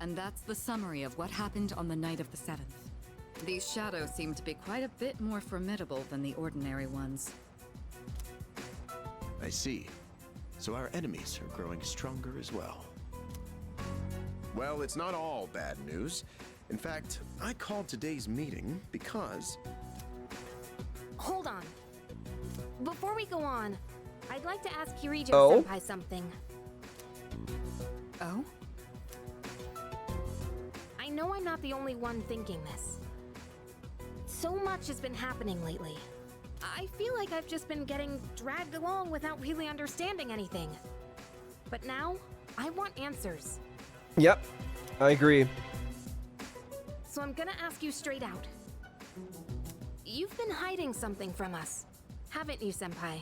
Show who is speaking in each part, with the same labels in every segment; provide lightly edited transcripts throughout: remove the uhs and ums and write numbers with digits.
Speaker 1: And that's the summary of what happened on the night of the 7th. These shadows seem to be quite a bit more formidable than the ordinary ones.
Speaker 2: I see. So our enemies are growing stronger as well. Well, it's not all bad news. In fact, I called today's meeting because...
Speaker 3: Hold on. Before we go on, I'd like to ask Kirijo-senpai something.
Speaker 1: Oh?
Speaker 3: I know I'm not the only one thinking this. So much has been happening lately. I feel like I've just been getting dragged along without really understanding anything. But now, I want answers.
Speaker 4: Yep, I agree.
Speaker 3: So I'm gonna ask you straight out. You've been hiding something from us, haven't you, Senpai?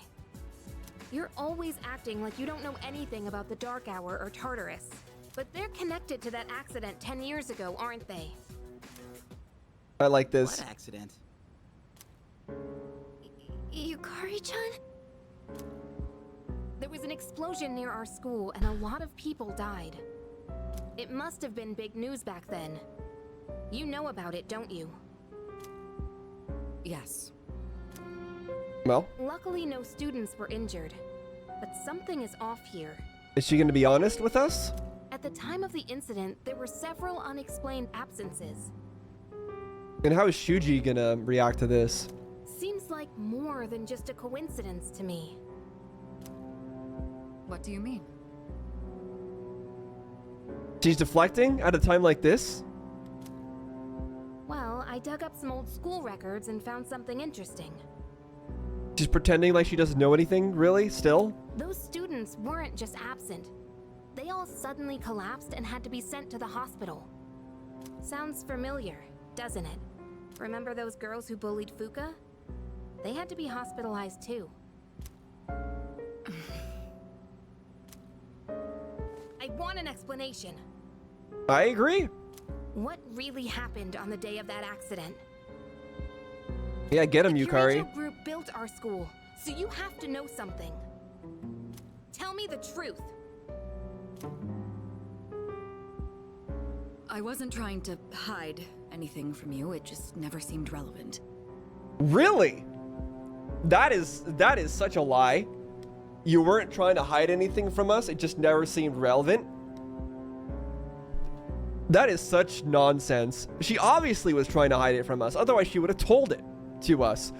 Speaker 3: You're always acting like you don't know anything about the Dark Hour or Tartarus. But they're connected to that accident 10 years ago, aren't they?
Speaker 4: I like this.
Speaker 5: What accident?
Speaker 3: Yukari-chan? There was an explosion near our school and a lot of people died. It must have been big news back then. You know about it, don't you?
Speaker 1: Yes.
Speaker 4: Well,
Speaker 3: Luckily, no students were injured. But something is off here.
Speaker 4: is she going to be honest with us?
Speaker 3: At the time of the incident, there were several unexplained absences.
Speaker 4: And how is Shuji going to react to this?
Speaker 3: Seems like more than just a coincidence to me.
Speaker 1: What do you mean?
Speaker 4: She's deflecting at a time like this?
Speaker 3: Well, I dug up some old school records and found something interesting.
Speaker 4: She's pretending like she doesn't know anything, really, still?
Speaker 3: Those students weren't just absent. They all suddenly collapsed and had to be sent to the hospital. Sounds familiar, doesn't it? Remember those girls who bullied Fuka? They had to be hospitalized too. I want an explanation.
Speaker 4: I agree.
Speaker 3: What really happened on the day of that accident?
Speaker 4: Yeah, get him,
Speaker 3: The
Speaker 4: Yukari.
Speaker 3: Kirijo group built our school, so you have to know something. Tell me the truth.
Speaker 1: I wasn't trying to hide anything from you, it just never seemed relevant.
Speaker 4: Really? That is such a lie. You weren't trying to hide anything from us, it just never seemed relevant. That is such nonsense. She obviously was trying to hide it from us, otherwise she would have told it to us.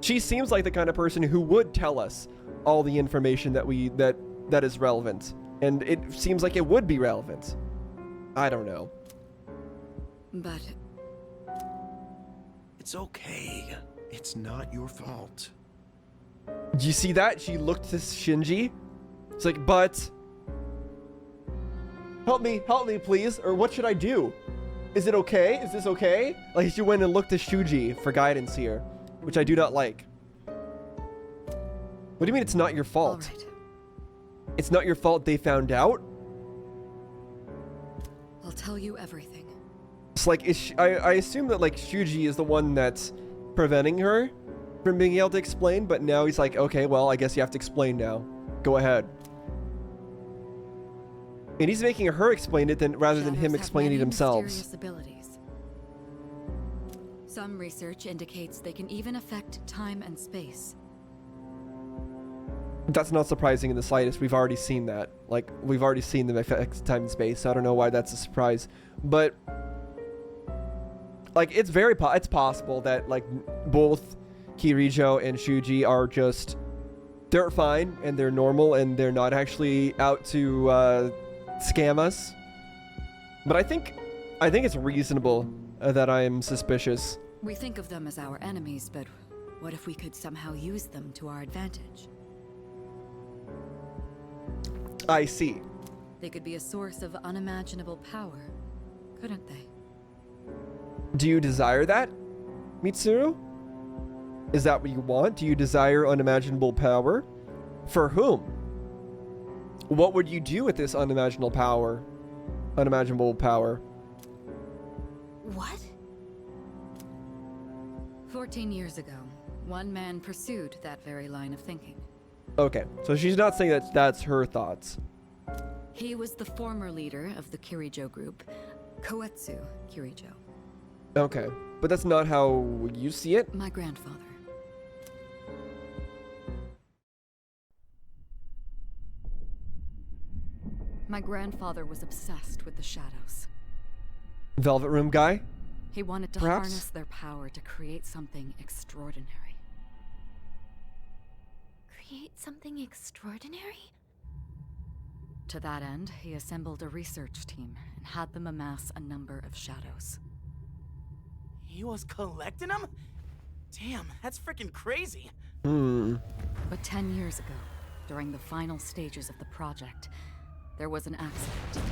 Speaker 4: She seems like the kind of person who would tell us all the information that is relevant. And it seems like it would be relevant. I don't know.
Speaker 1: But
Speaker 2: It's okay. It's not your fault.
Speaker 4: Do you see that? She looked to Shinji. It's like, but help me, please. Or what should I do? Is it okay? Is this okay? Like, she went and looked to Shuji for guidance here, which I do not like. What do you mean it's not your fault?
Speaker 1: all right.
Speaker 4: It's not your fault they found out?
Speaker 1: I'll tell you everything.
Speaker 4: It's like, I assume that, like, Shuji is the one that's preventing her from being able to explain, but now he's like, okay, well, I guess you have to explain now. Go ahead. And he's making her explain it rather than him
Speaker 1: Shadows have
Speaker 4: explaining it
Speaker 1: many
Speaker 4: themselves.
Speaker 1: mysterious abilities. Some research indicates they can even affect time and space.
Speaker 4: That's not surprising in the slightest. We've already seen that. Like, we've already seen them affect time and space. So I don't know why that's a surprise. But, like, it's it's possible that, like, both Kirijo and Shuji are just, they're fine and they're normal and they're not actually out to scam us. But I think it's reasonable that I am suspicious.
Speaker 1: We think of them as our enemies, but what if we could somehow use them to our advantage?
Speaker 4: I see.
Speaker 1: They could be a source of unimaginable power, couldn't they?
Speaker 4: Do you desire that, Mitsuru? Is that what you want? Do you desire unimaginable power? For whom? What would you do with this unimaginable power? Unimaginable power.
Speaker 3: What?
Speaker 1: 14 years ago, one man pursued that very line of thinking.
Speaker 4: Okay, so she's not saying that that's her thoughts.
Speaker 1: He was the former leader of the Kirijo group, Koetsu, Kirijo.
Speaker 4: Okay, but that's not how you see it?
Speaker 1: My grandfather. My grandfather was obsessed with the shadows.
Speaker 4: Velvet Room guy?
Speaker 1: He wanted to
Speaker 4: Perhaps?
Speaker 1: harness their power to create something extraordinary.
Speaker 3: Create something extraordinary?
Speaker 1: To that end, he assembled a research team and had them amass a number of shadows.
Speaker 5: He was collecting them? Damn, that's freaking crazy.
Speaker 1: But 10 years ago, during the final stages of the project, there was an accident,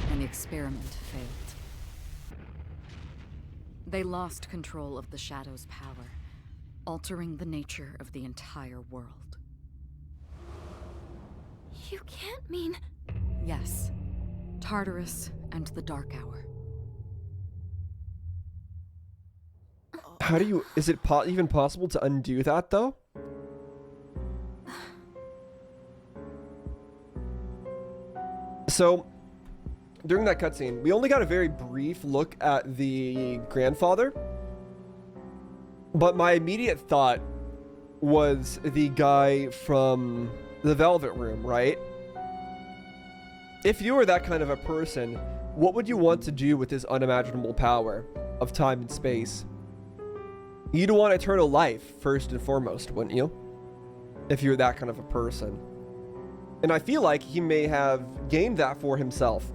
Speaker 1: and the experiment failed. They lost control of the Shadow's power, altering the nature of the entire world.
Speaker 3: You can't mean...
Speaker 1: Yes, Tartarus and the Dark Hour.
Speaker 4: How do you... Is it even possible to undo that, though? So, during that cutscene, we only got a very brief look at the grandfather. But my immediate thought was the guy from the Velvet Room, right? If you were that kind of a person, what would you want to do with this unimaginable power of time and space? You'd want eternal life, first and foremost, wouldn't you? If you're that kind of a person. And I feel like he may have gained that for himself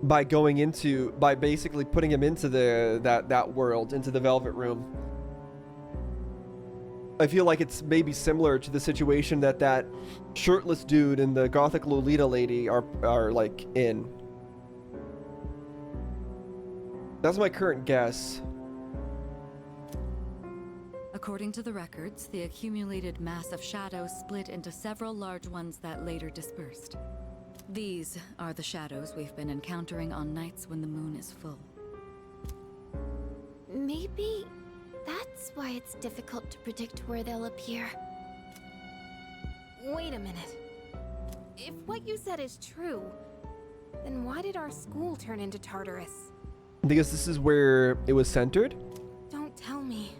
Speaker 4: by basically putting him into that world, into the Velvet Room. I feel like it's maybe similar to the situation that shirtless dude and the gothic Lolita lady are like in. That's my current guess.
Speaker 1: According to the records, the accumulated mass of shadows split into several large ones that later dispersed. These are the shadows we've been encountering on nights when the moon is full.
Speaker 3: Maybe that's why it's difficult to predict where they'll appear. Wait a minute. If what you said is true, then why did our school turn into Tartarus?
Speaker 4: Because this is where it was centered?
Speaker 3: Don't tell me.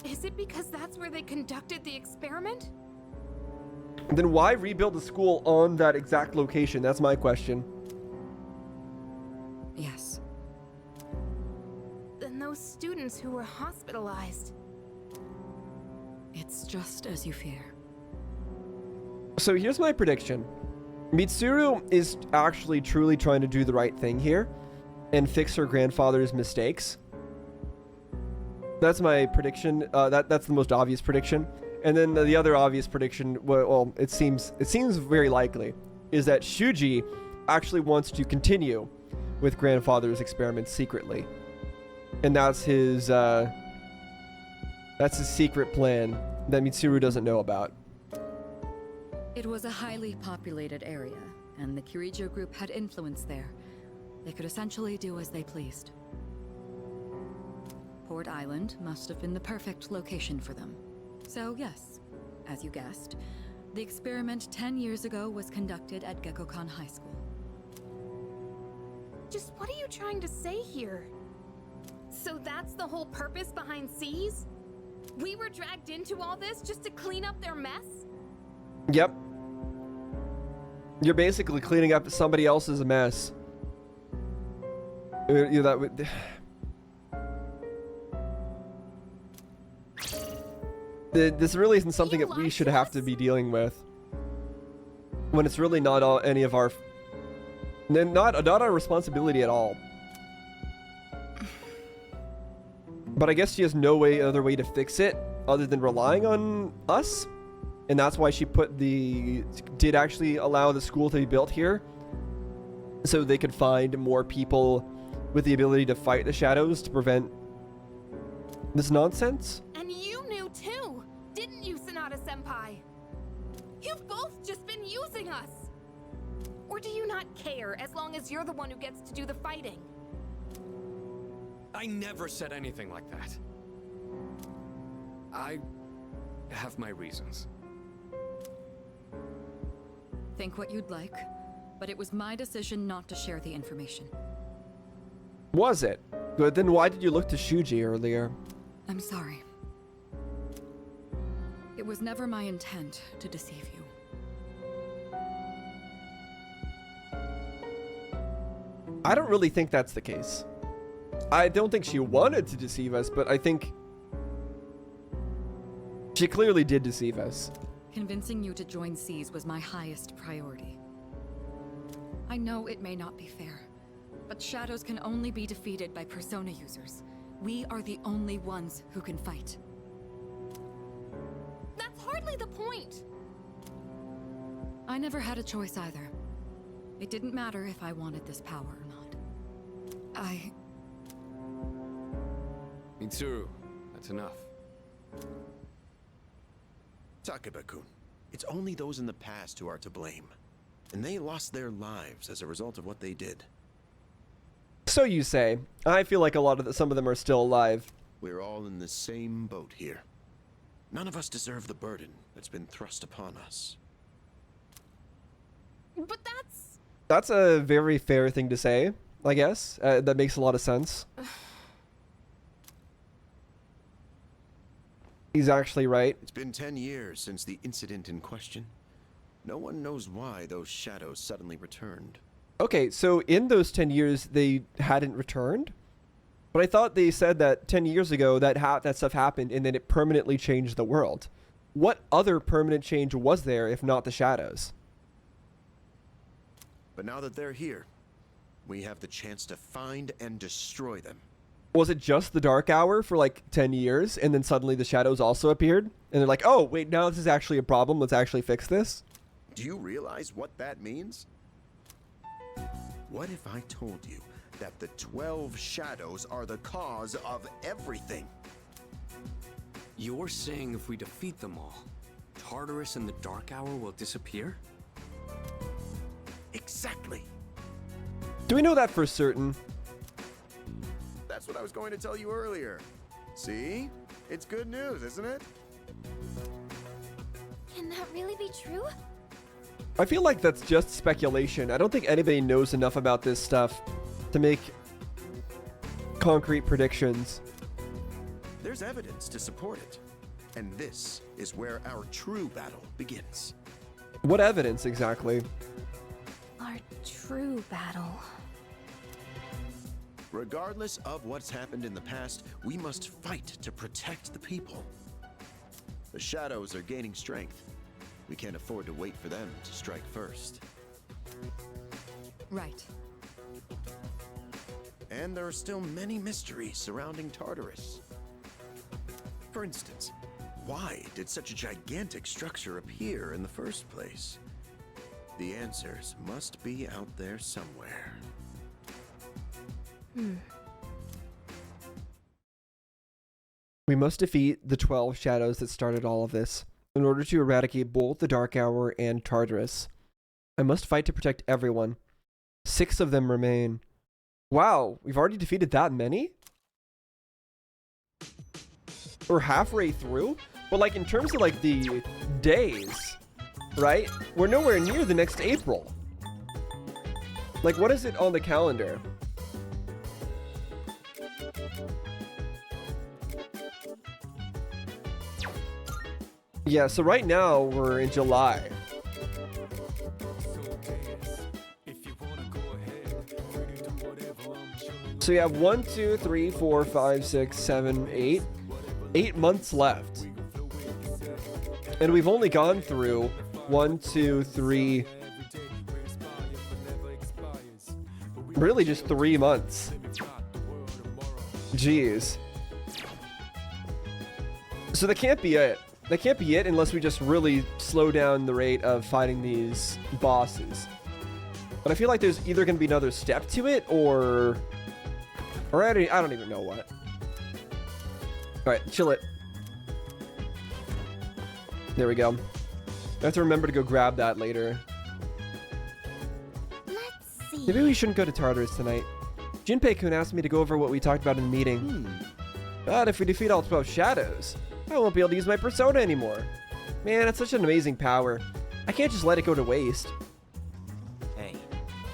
Speaker 3: Is it because that's where they conducted the experiment?
Speaker 4: Then why rebuild the school on that exact location? That's my question.
Speaker 1: Yes.
Speaker 3: Then those students who were hospitalized.
Speaker 1: It's just as you fear.
Speaker 4: So here's my prediction. Mitsuru is actually truly trying to do the right thing here and fix her grandfather's mistakes. That's my prediction. That's the most obvious prediction. And then the other obvious prediction, well, it seems very likely, is that Shuji actually wants to continue with grandfather's experiments secretly. And that's his secret plan that Mitsuru doesn't know about.
Speaker 1: It was a highly populated area, and the Kirijo group had influence there. They could essentially do as they pleased. Port Island must have been the perfect location for them. So yes, as you guessed, the experiment 10 years ago was conducted at Gekkokan High School.
Speaker 3: Just what are you trying to say here? So that's the whole purpose behind C's? We were dragged into all this just to clean up their mess?
Speaker 4: Yep. You're basically cleaning up somebody else's mess. That would... This really isn't something that we should have to be dealing with. When it's really not any of our... Not our responsibility at all. But I guess she has no other way to fix it other than relying on us. And that's why she did actually allow the school to be built here. So they could find more people with the ability to fight the shadows to prevent this nonsense.
Speaker 3: And you knew too, didn't you, Sanada-senpai? You've both just been using us! Or do you not care as long as you're the one who gets to do the fighting?
Speaker 6: I never said anything like that. I have my reasons.
Speaker 1: Think what you'd like, but it was my decision not to share the information.
Speaker 4: Was it? But then why did you look to Shuji earlier?
Speaker 1: I'm sorry. It was never my intent to deceive you.
Speaker 4: I don't really think that's the case. I don't think she wanted to deceive us, but I think she clearly did deceive us.
Speaker 1: Convincing you to join Seas was my highest priority. I know it may not be fair, but shadows can only be defeated by Persona users. We are the only ones who can fight.
Speaker 3: That's hardly the point.
Speaker 1: I never had a choice either. It didn't matter if I wanted this power or not.
Speaker 6: Mitsuru, that's enough.
Speaker 2: Takeba-kun, it's only those in the past who are to blame. And they lost their lives as a result of what they did.
Speaker 4: So you say. I feel like some of them are still alive.
Speaker 2: We're all in the same boat here. None of us deserve the burden that's been thrust upon us.
Speaker 3: But
Speaker 4: That's a very fair thing to say, I guess. That makes a lot of sense. He's actually right.
Speaker 2: It's been 10 years since the incident in question. No one knows why those shadows suddenly returned.
Speaker 4: Okay, so in those 10 years, they hadn't returned? But I thought they said that 10 years ago that stuff happened and then it permanently changed the world. What other permanent change was there if not the shadows?
Speaker 2: But now that they're here, we have the chance to find and destroy them.
Speaker 4: Was it just the Dark Hour for like 10 years and then suddenly the shadows also appeared? And they're like, oh, wait, now this is actually a problem. Let's actually fix this.
Speaker 2: Do you realize what that means? What if I told you that the 12 shadows are the cause of everything?
Speaker 6: You're saying if we defeat them all, Tartarus and the Dark Hour will disappear?
Speaker 2: Exactly.
Speaker 4: Do we know that for certain?
Speaker 2: That's what I was going to tell you earlier. See? It's good news, isn't it?
Speaker 3: can that really be true?
Speaker 4: I feel like that's just speculation. I don't think anybody knows enough about this stuff to make concrete predictions.
Speaker 2: There's evidence to support it. And this is where our true battle begins.
Speaker 4: What evidence exactly?
Speaker 3: Our true battle.
Speaker 2: Regardless of what's happened in the past, we must fight to protect the people. The shadows are gaining strength. We can't afford to wait for them to strike first.
Speaker 1: Right.
Speaker 2: And there are still many mysteries surrounding Tartarus. For instance, why did such a gigantic structure appear in the first place? The answers must be out there somewhere.
Speaker 4: We must defeat the 12 shadows that started all of this in order to eradicate both the Dark Hour and Tartarus. I must fight to protect everyone. 6 of them remain. Wow, we've already defeated that many? We're halfway through? But like in terms of like the days, right? We're nowhere near the next April. Like what is it on the calendar? Yeah, so right now we're in July. So you have 1, 2, 3, 4, 5, 6, 7, 8. 8 months left. And we've only gone through 1, 2, 3. Really just 3 months. Jeez. So that can't be it. That can't be it unless we just really slow down the rate of fighting these bosses. But I feel like there's either going to be another step to it or I don't even know what. Alright, chill it. There we go. I have to remember to go grab that later.
Speaker 3: Let's see.
Speaker 4: Maybe we shouldn't go to Tartarus tonight. Junpei-kun asked me to go over what we talked about in the meeting. But if we defeat all 12 shadows, I won't be able to use my persona anymore. Man, it's such an amazing power. I can't just let it go to waste.
Speaker 5: Hey,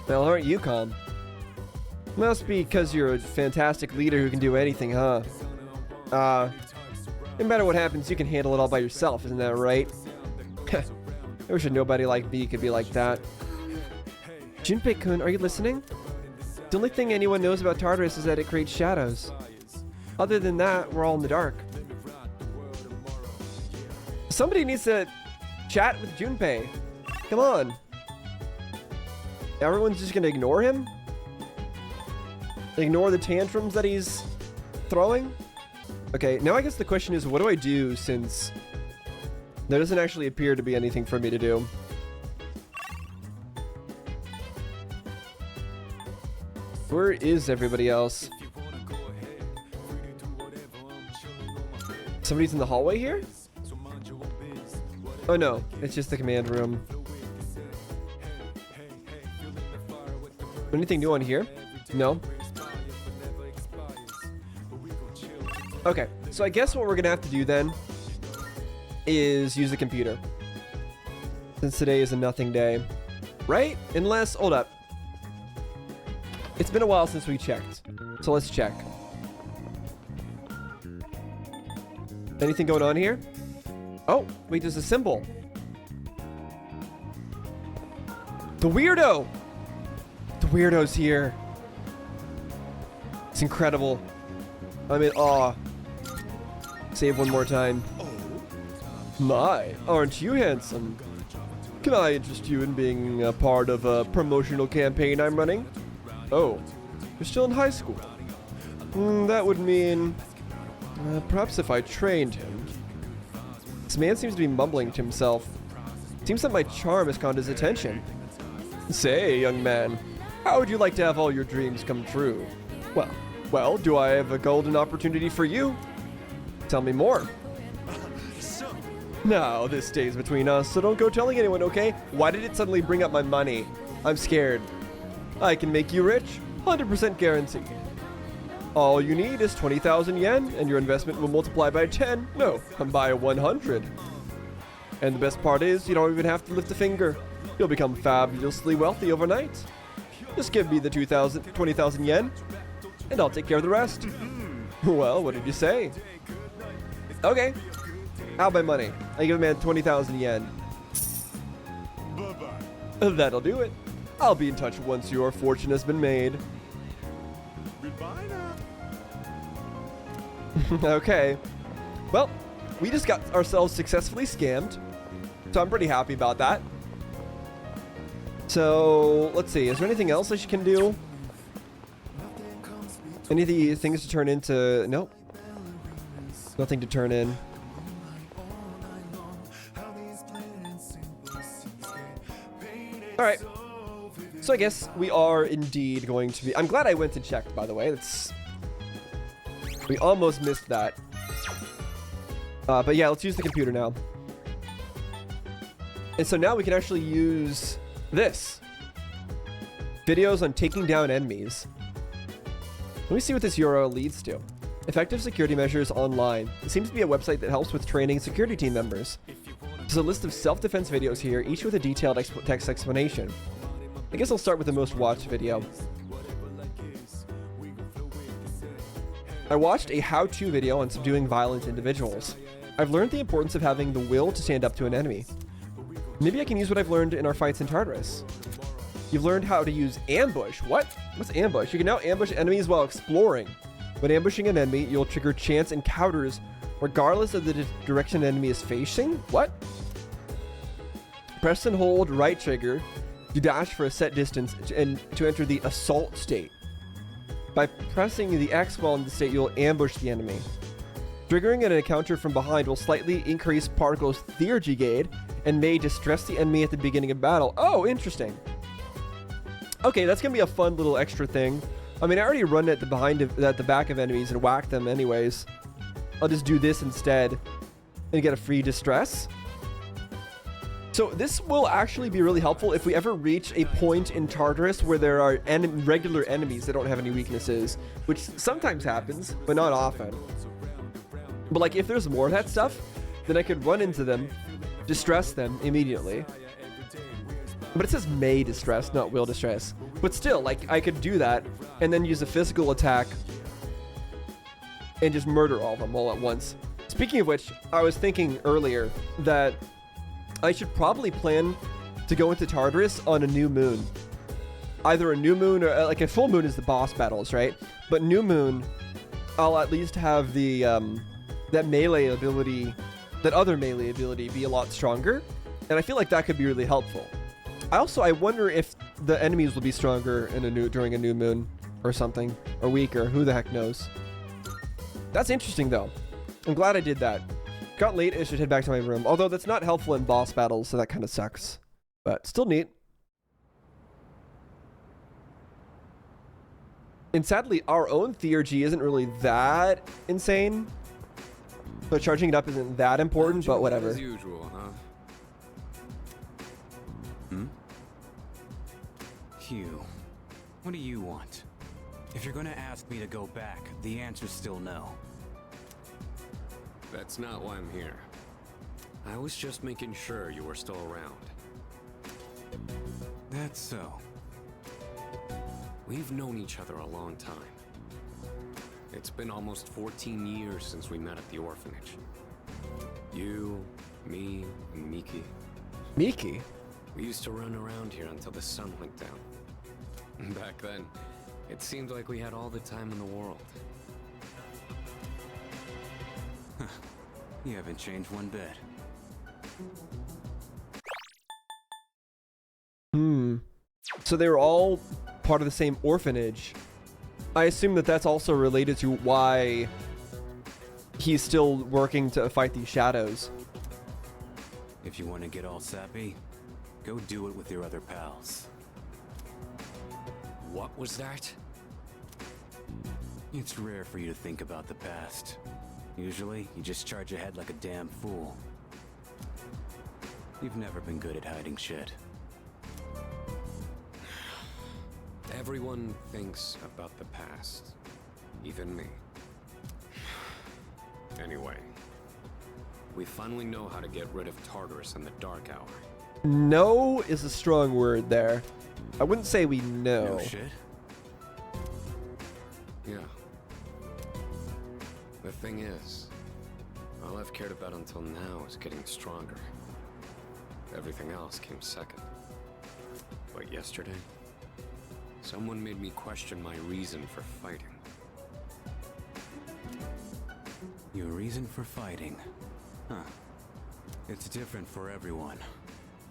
Speaker 4: Well, aren't you, calm? Must be because you're a fantastic leader who can do anything, huh? No matter what happens, you can handle it all by yourself, isn't that right? I wish nobody like me could be like that. Junpei-kun, are you listening? The only thing anyone knows about Tartarus is that it creates shadows. Other than that, we're all in the dark. Somebody needs to chat with Junpei. Come on. Everyone's just gonna ignore him? Ignore the tantrums that he's throwing? Okay, now I guess the question is, what do I do since there doesn't actually appear to be anything for me to do? Where is everybody else? Somebody's in the hallway here? Oh no, it's just the command room. Anything new on here? No? Okay, so I guess what we're gonna have to do then is use the computer. Since today is a nothing day. Right? Unless, hold up. It's been a while since we checked. So let's check. Anything going on here? Oh, wait, there's a symbol. The weirdo! The weirdo's here. It's incredible. I'm in awe. Save one more time. My, aren't you handsome? Can I interest you in being a part of a promotional campaign I'm running? Oh, you're still in high school. That would mean... perhaps if I trained him. This man seems to be mumbling to himself. Seems that my charm has caught his attention. Say, young man, how would you like to have all your dreams come true? Well, do I have a golden opportunity for you? Tell me more. Now, this stays between us, so don't go telling anyone, okay? Why did it suddenly bring up my money? I'm scared. I can make you rich, 100% guaranteed. All you need is 20,000 yen, and your investment will multiply by 10. No, by 100. And the best part is, you don't even have to lift a finger. You'll become fabulously wealthy overnight. Just give me the 20,000 yen, and I'll take care of the rest. Well, what did you say? Okay. How my money? I give a man 20,000 yen. That'll do it. I'll be in touch once your fortune has been made. Goodbye now. Okay. Well, we just got ourselves successfully scammed. So I'm pretty happy about that. So, let's see. Is there anything else I can do? Any of the things to turn into... Nope. Nothing to turn in. Alright. So I guess we are indeed going to be... I'm glad I went and checked, by the way. We almost missed that. But yeah, let's use the computer now. And so now we can actually use this. Videos on taking down enemies. Let me see what this URL leads to. Effective security measures online. It seems to be a website that helps with training security team members. There's a list of self-defense videos here, each with a detailed text explanation. I guess I'll start with the most watched video. I watched a how-to video on subduing violent individuals. I've learned the importance of having the will to stand up to an enemy. Maybe I can use what I've learned in our fights in Tartarus. You've learned how to use ambush. What? What's ambush? You can now ambush enemies while exploring. When ambushing an enemy, you'll trigger chance encounters regardless of the direction an enemy is facing. What? Press and hold right trigger to dash for a set distance and to enter the assault state. By pressing the X while in the state, you'll ambush the enemy. Triggering an encounter from behind will slightly increase particles' theurgy gauge and may distress the enemy at the beginning of battle. Oh, interesting. Okay, that's gonna be a fun little extra thing. I mean, I already run at the back of enemies and whack them anyways. I'll just do this instead and get a free distress. So this will actually be really helpful if we ever reach a point in Tartarus where there are regular enemies that don't have any weaknesses, which sometimes happens, but not often. But like if there's more of that stuff, then I could run into them, distress them immediately. But it says may distress, not will distress. But still, like, I could do that and then use a physical attack and just murder all of them all at once. Speaking of which, I was thinking earlier that I should probably plan to go into Tartarus on a new moon. Either a new moon or like a full moon is the boss battles, right? But new moon, I'll at least have the that melee ability, that other melee ability be a lot stronger. And I feel like that could be really helpful. I wonder if the enemies will be stronger in during a new moon or something, or weaker, who the heck knows. That's interesting though. I'm glad I did that. Got late, I should head back to my room. Although that's not helpful in boss battles, so that kind of sucks. But still neat. And sadly, our own theurgy isn't really that insane. So charging it up isn't that important, but whatever.
Speaker 6: As usual, huh?
Speaker 7: Hugh, what do you want? If you're gonna ask me to go back, the answer's still no.
Speaker 6: That's not why I'm here. I was just making sure you were still around.
Speaker 7: That's so.
Speaker 6: We've known each other a long time. It's been almost 14 years since we met at the orphanage. You, me, and Miki.
Speaker 4: Miki?
Speaker 6: We used to run around here until the sun went down. Back then, it seemed like we had all the time in the world.
Speaker 7: You haven't changed one bit.
Speaker 4: So they were all part of the same orphanage. I assume that that's also related to why he's still working to fight these shadows.
Speaker 7: If you want to get all sappy, go do it with your other pals.
Speaker 6: What was that?
Speaker 7: It's rare for you to think about the past. Usually, you just charge ahead like a damn fool. You've never been good at hiding shit.
Speaker 6: Everyone thinks about the past. Even me. Anyway, we finally know how to get rid of Tartarus in the Dark Hour.
Speaker 4: No is a strong word there. I wouldn't say we know.
Speaker 7: No shit?
Speaker 6: Yeah. The thing is, all I've cared about until now is getting stronger. Everything else came second. But yesterday, someone made me question my reason for fighting.
Speaker 7: Your reason for fighting? Huh. It's different for everyone.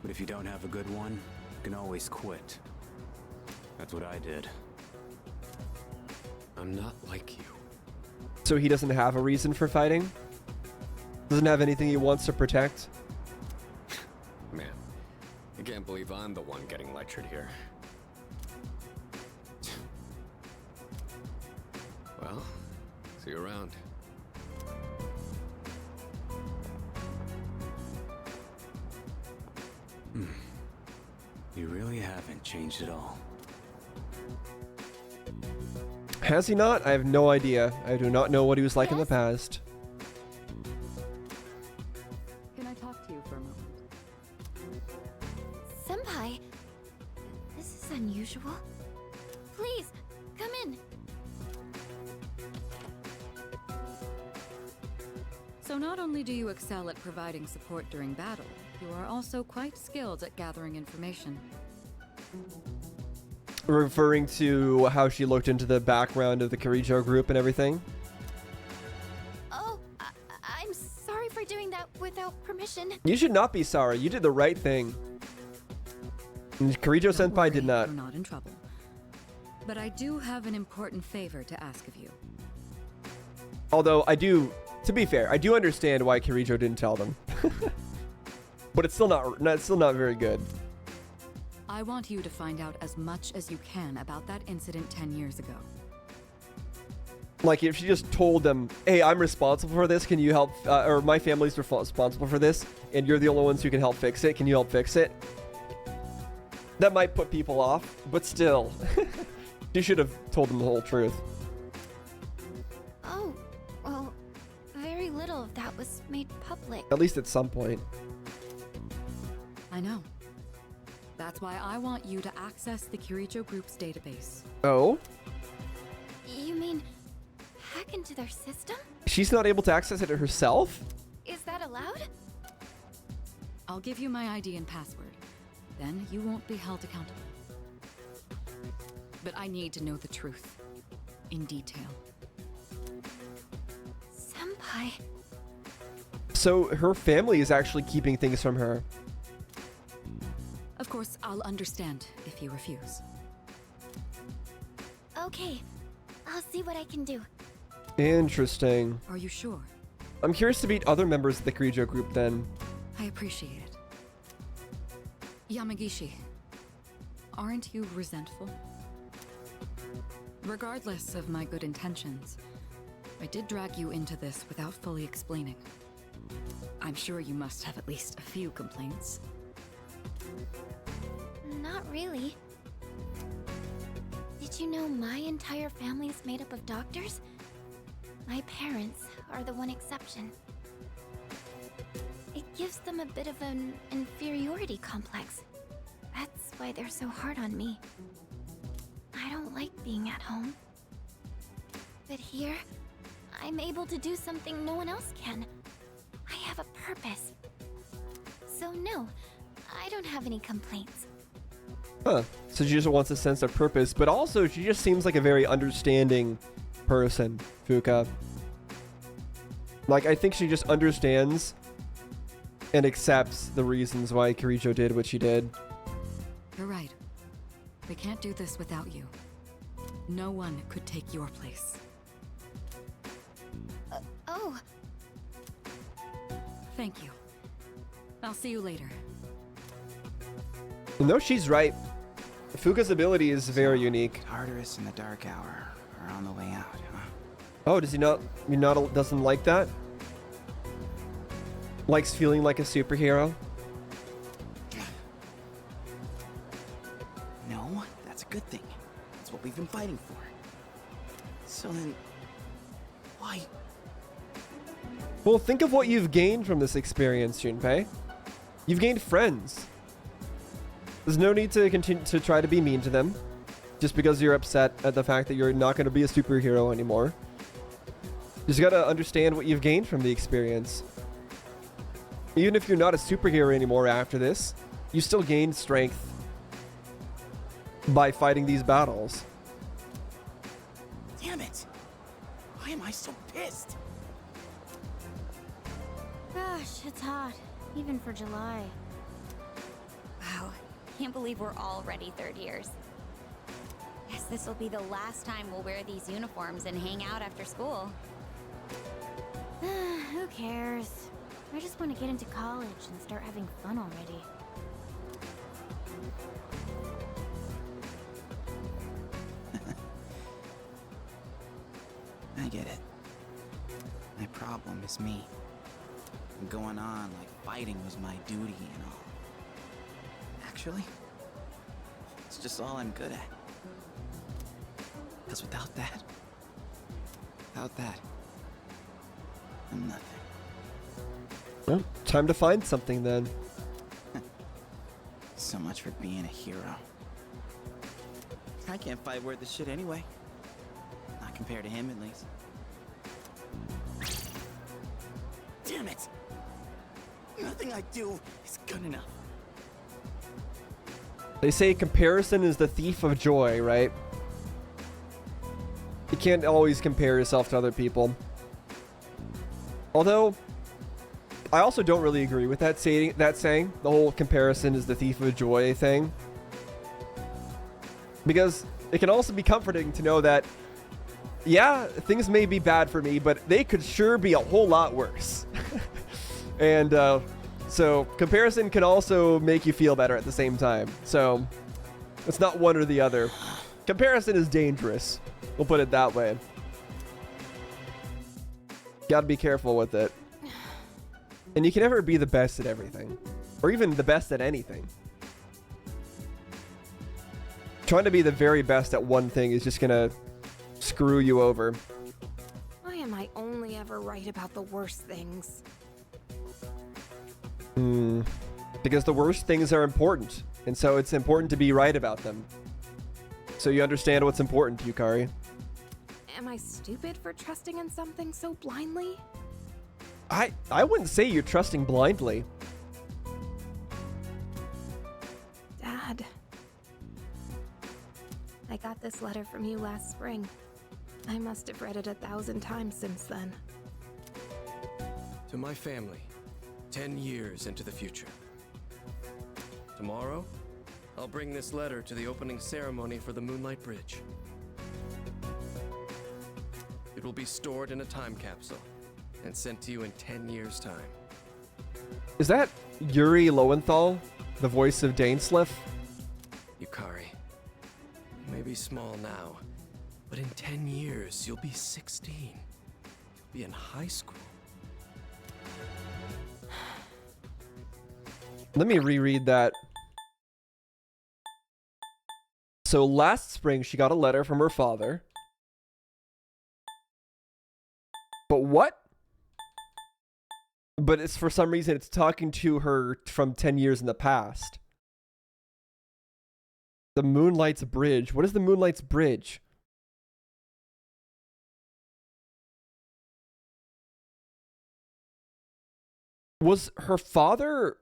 Speaker 7: But if you don't have a good one, you can always quit. That's what I did.
Speaker 6: I'm not like you.
Speaker 4: So he doesn't have a reason for fighting? Doesn't have anything he wants to protect?
Speaker 6: Man, I can't believe I'm the one getting lectured here. Well, see you around.
Speaker 7: You really haven't changed at all.
Speaker 4: Has he not? I have no idea. I do not know what he was like in the past.
Speaker 1: Can I talk to you for a moment?
Speaker 3: Senpai, this is unusual. Please, come in.
Speaker 1: So not only do you excel at providing support during battle, you are also quite skilled at gathering information.
Speaker 4: Referring to how she looked into the background of the Kirijo group and everything.
Speaker 3: Oh, I'm sorry for doing that without permission.
Speaker 4: You should not be sorry. You did the right thing. And Kirijo Senpai did not.
Speaker 1: You're not in trouble. But I do have an important favor to ask of you.
Speaker 4: Although I do, to be fair, I do understand why Kirijo didn't tell them. But it's still not very good.
Speaker 1: I want you to find out as much as you can about that incident 10 years ago.
Speaker 4: Like, if she just told them, hey, I'm responsible for this, can you help, or my family's responsible for this, and you're the only ones who can help fix it, can you help fix it? That might put people off, but still. She should have told them the whole truth.
Speaker 3: Oh, well, very little of that was made public.
Speaker 4: At least at some point.
Speaker 1: I know. That's why I want you to access the Kirijo Group's database.
Speaker 4: Oh?
Speaker 3: You mean hack into their system?
Speaker 4: She's not able to access it herself?
Speaker 3: Is that allowed?
Speaker 1: I'll give you my ID and password. Then you won't be held accountable. But I need to know the truth. In detail.
Speaker 3: Senpai.
Speaker 4: So her family is actually keeping things from her.
Speaker 1: Of course, I'll understand if you refuse.
Speaker 3: Okay, I'll see what I can do.
Speaker 4: Interesting.
Speaker 1: Are you sure?
Speaker 4: I'm curious to meet other members of the Kirijo group then.
Speaker 1: I appreciate it. Yamagishi, aren't you resentful? Regardless of my good intentions, I did drag you into this without fully explaining. I'm sure you must have at least a few complaints.
Speaker 3: Not really. Did you know my entire family is made up of doctors? My parents are the one exception. It gives them a bit of an inferiority complex. That's why they're so hard on me. I don't like being at home. But here, I'm able to do something no one else can. I have a purpose. So no, I don't have any complaints.
Speaker 4: Huh. So she just wants a sense of purpose, but also she just seems like a very understanding person, Fuka. Like, I think she just understands and accepts the reasons why Kirijo did what she did.
Speaker 1: You're right. We can't do this without you. No one could take your place.
Speaker 3: Oh,
Speaker 1: Thank you. I'll see you later.
Speaker 4: No, she's right. Fuka's ability is very unique.
Speaker 5: Tartarus and the Dark Hour are on the way out, huh?
Speaker 4: Oh, does he not? Doesn't like that? Likes feeling like a superhero?
Speaker 5: No, that's a good thing. That's what we've been fighting for. So then, why?
Speaker 4: Well, think of what you've gained from this experience, Junpei. You've gained friends. There's no need to continue to try to be mean to them just because you're upset at the fact that you're not going to be a superhero anymore. You just got to understand what you've gained from the experience. Even if you're not a superhero anymore after this, you still gained strength by fighting these battles.
Speaker 5: Damn it! Why am I so pissed?
Speaker 3: gosh, it's hot, even for July.
Speaker 8: Wow, can't believe we're already third years. Guess this will be the last time we'll wear these uniforms and hang out after school.
Speaker 3: Who cares? I just want to get into college and start having fun already.
Speaker 5: I get it. My problem is me. I'm going on like fighting was my duty and all. Actually, it's just all I'm good at. Because without that, I'm nothing.
Speaker 4: Well, time to find something then.
Speaker 5: So much for being a hero. I can't fight worth the shit anyway. Not compared to him, at least. Damn it! Nothing I do is good enough.
Speaker 4: They say comparison is the thief of joy, right? You can't always compare yourself to other people. Although, I also don't really agree with that saying. The whole comparison is the thief of joy thing. Because it can also be comforting to know that, yeah, things may be bad for me, but they could sure be a whole lot worse. And so comparison can also make you feel better at the same time. So it's not one or the other. Comparison is dangerous. We'll put it that way. Gotta be careful with it. And you can never be the best at everything. Or even the best at anything. Trying to be the very best at one thing is just gonna screw you over.
Speaker 3: Why am I only ever right about the worst things?
Speaker 4: Because the worst things are important. And so it's important to be right about them. So you understand what's important to you, Kari.
Speaker 3: Am I stupid for trusting in something so blindly?
Speaker 4: I wouldn't say you're trusting blindly.
Speaker 3: Dad. I got this letter from you last spring. I must have read it 1,000 times since then.
Speaker 9: To my family, 10 years into the future. Tomorrow, I'll bring this letter to the opening ceremony for the Moonlight Bridge. It will be stored in a time capsule and sent to you in 10 years' time.
Speaker 4: Is that Yuri Lowenthal, the voice of Dainsliff?
Speaker 9: Yukari, you may be small now, but in 10 years, you'll be 16. You'll be in high school.
Speaker 4: Let me reread that. So last spring, she got a letter from her father. But what? But it's for some reason, it's talking to her from 10 years in the past. The Moonlight's Bridge. What is the Moonlight's Bridge? Was her father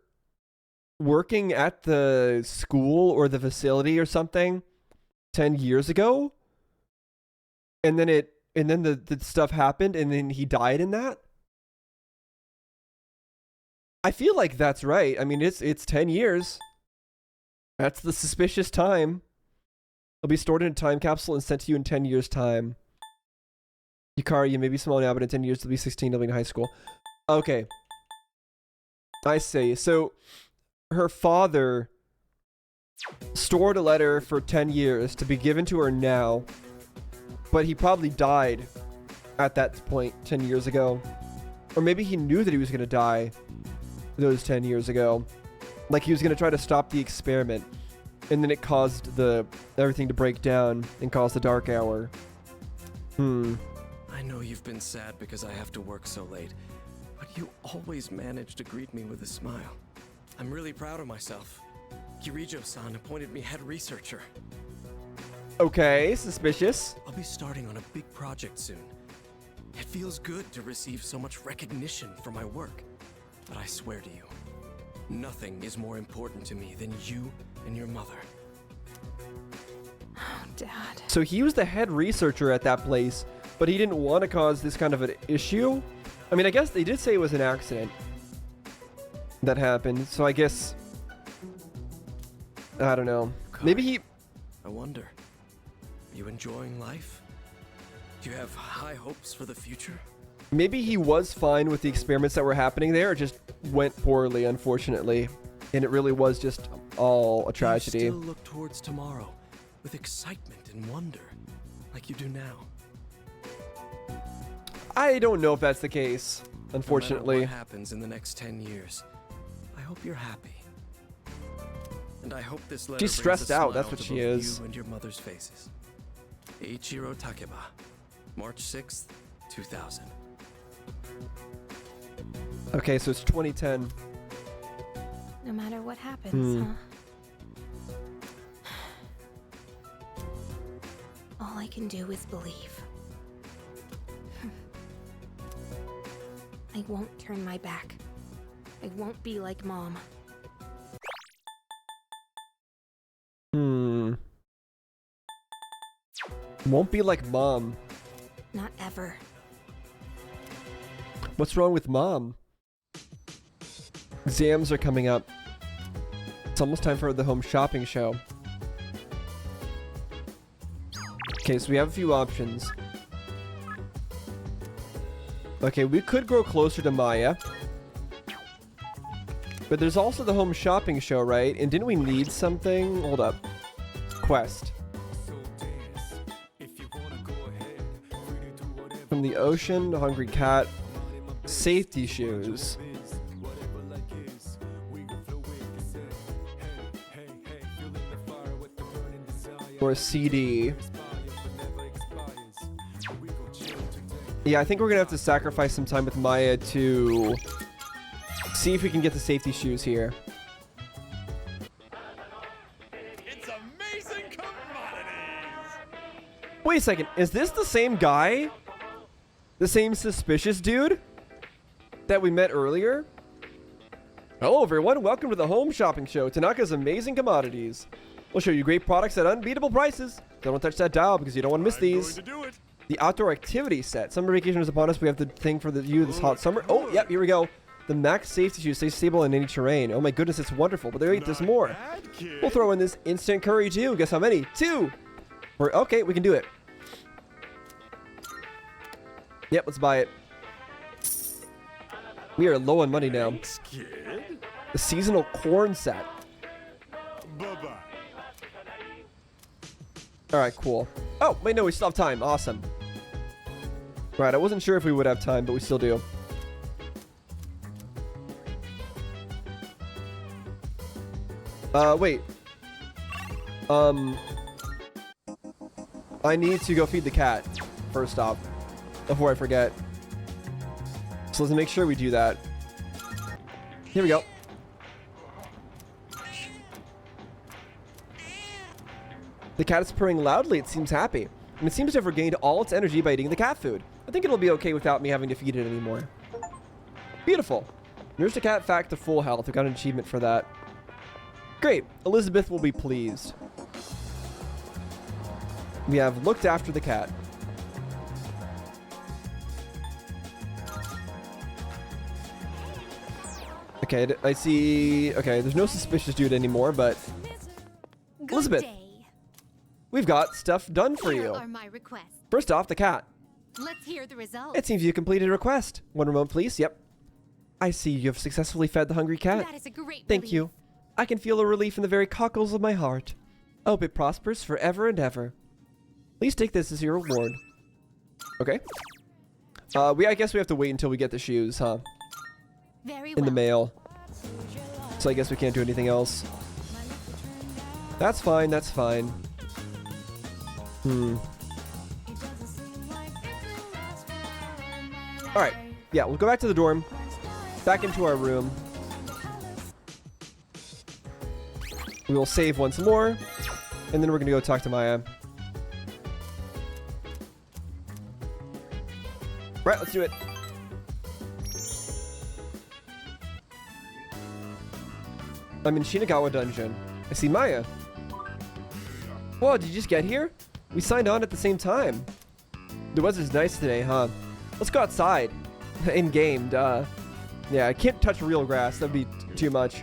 Speaker 4: working at the school or the facility or something 10 years ago? And then the stuff happened and then he died in that? I feel like that's right. I mean, it's 10 years. That's the suspicious time. It'll be stored in a time capsule and sent to you in 10 years' time. Yukari, you may be small now, but in 10 years you'll be 16, you'll be in high school. Okay. I see. So her father stored a letter for 10 years to be given to her now, but he probably died at that point 10 years ago. Or maybe he knew that he was going to die those 10 years ago. Like he was going to try to stop the experiment, and then it caused everything to break down and cause the dark hour.
Speaker 9: I know you've been sad because I have to work so late, but you always manage to greet me with a smile. I'm really proud of myself. Kirijo-san appointed me head researcher.
Speaker 4: Okay, suspicious.
Speaker 9: I'll be starting on a big project soon. It feels good to receive so much recognition for my work. But I swear to you, nothing is more important to me than you and your mother.
Speaker 3: Oh, Dad.
Speaker 4: So he was the head researcher at that place, but he didn't want to cause this kind of an issue? I mean, I guess they did say it was an accident that happened, so I guess... I don't know. Maybe he...
Speaker 9: I wonder, are you enjoying life? Do you have high hopes for the future?
Speaker 4: Maybe he was fine with the experiments that were happening there. It just went poorly, unfortunately. And it really was just all a tragedy.
Speaker 9: You still look towards tomorrow with excitement and wonder, like you do now.
Speaker 4: I don't know if that's the case, unfortunately.
Speaker 9: No matter what happens in the next 10 years, I hope you're happy. And I hope this letter
Speaker 4: She's
Speaker 9: brings
Speaker 4: stressed
Speaker 9: a
Speaker 4: out,
Speaker 9: smile
Speaker 4: that's what
Speaker 9: to
Speaker 4: she
Speaker 9: both
Speaker 4: is.
Speaker 9: You and your mother's faces. Eiichiro Takeba, March 6th, 2000.
Speaker 4: Okay, so it's 2010.
Speaker 3: No matter what happens, huh? All I can do is believe. I won't turn my back. I won't be like Mom.
Speaker 4: Won't be like Mom.
Speaker 3: Not ever.
Speaker 4: What's wrong with Mom? Exams are coming up. It's almost time for the home shopping show. Okay, so we have a few options. Okay, we could grow closer to Maya. But there's also the home shopping show, right? And didn't we need something? Hold up. Quest. From the ocean, hungry cat, safety shoes. Or a CD. Yeah, I think we're gonna have to sacrifice some time with Maya to see if we can get the safety shoes here. Wait a second. Is this the same guy? The same suspicious dude that we met earlier? Hello, everyone. Welcome to the Home Shopping Show. Tanaka's Amazing Commodities. We'll show you great products at unbeatable prices. Don't touch that dial because you don't want to miss these. The outdoor activity set. Summer vacation is upon us. We have the thing for you this hot summer. Oh, yep, here we go. The max safety shoes stay stable in any terrain. Oh my goodness, it's wonderful. But wait, there's more. We'll throw in this instant curry too. Guess how many? 2. Okay, we can do it. Yep, let's buy it. We are low on money now.
Speaker 10: Thanks, kid.
Speaker 4: The seasonal corn set.
Speaker 10: Bye-bye.
Speaker 4: Alright, cool. Oh, wait, no, we still have time. Awesome. Right, I wasn't sure if we would have time, but we still do. Wait. I need to go feed the cat, first off, before I forget. So let's make sure we do that. Here we go. The cat is purring loudly. It seems happy. And it seems to have regained all its energy by eating the cat food. I think it'll be okay without me having to feed it anymore. Beautiful. Nurse the cat back to full health. I got an achievement for that. Great. Elizabeth will be pleased. We have looked after the cat. Okay, I see. Okay, there's no suspicious dude anymore, but Elizabeth, we've got stuff done for you.
Speaker 8: Are my requests.
Speaker 4: First off, the cat.
Speaker 8: Let's hear the results.
Speaker 4: It seems you completed a request. One remote, please. Yep. I see you have successfully fed the hungry cat.
Speaker 8: That is a great
Speaker 4: Thank
Speaker 8: relief.
Speaker 4: you. I can feel a relief in the very cockles of my heart. I hope it prospers forever and ever. Please take this as your reward. Okay. I guess we have to wait until we get the shoes, huh?
Speaker 8: Very
Speaker 4: In the mail. So I guess we can't do anything else. That's fine, that's fine. Alright. Yeah, we'll go back to the dorm. Back into our room. We will save once more. And then we're going to go talk to Maya. Right, let's do it. I'm in Shinagawa Dungeon. I see Maya. Whoa, did you just get here? We signed on at the same time. The weather's nice today, huh? Let's go outside. In-game, duh. Yeah, I can't touch real grass. That'd be too much.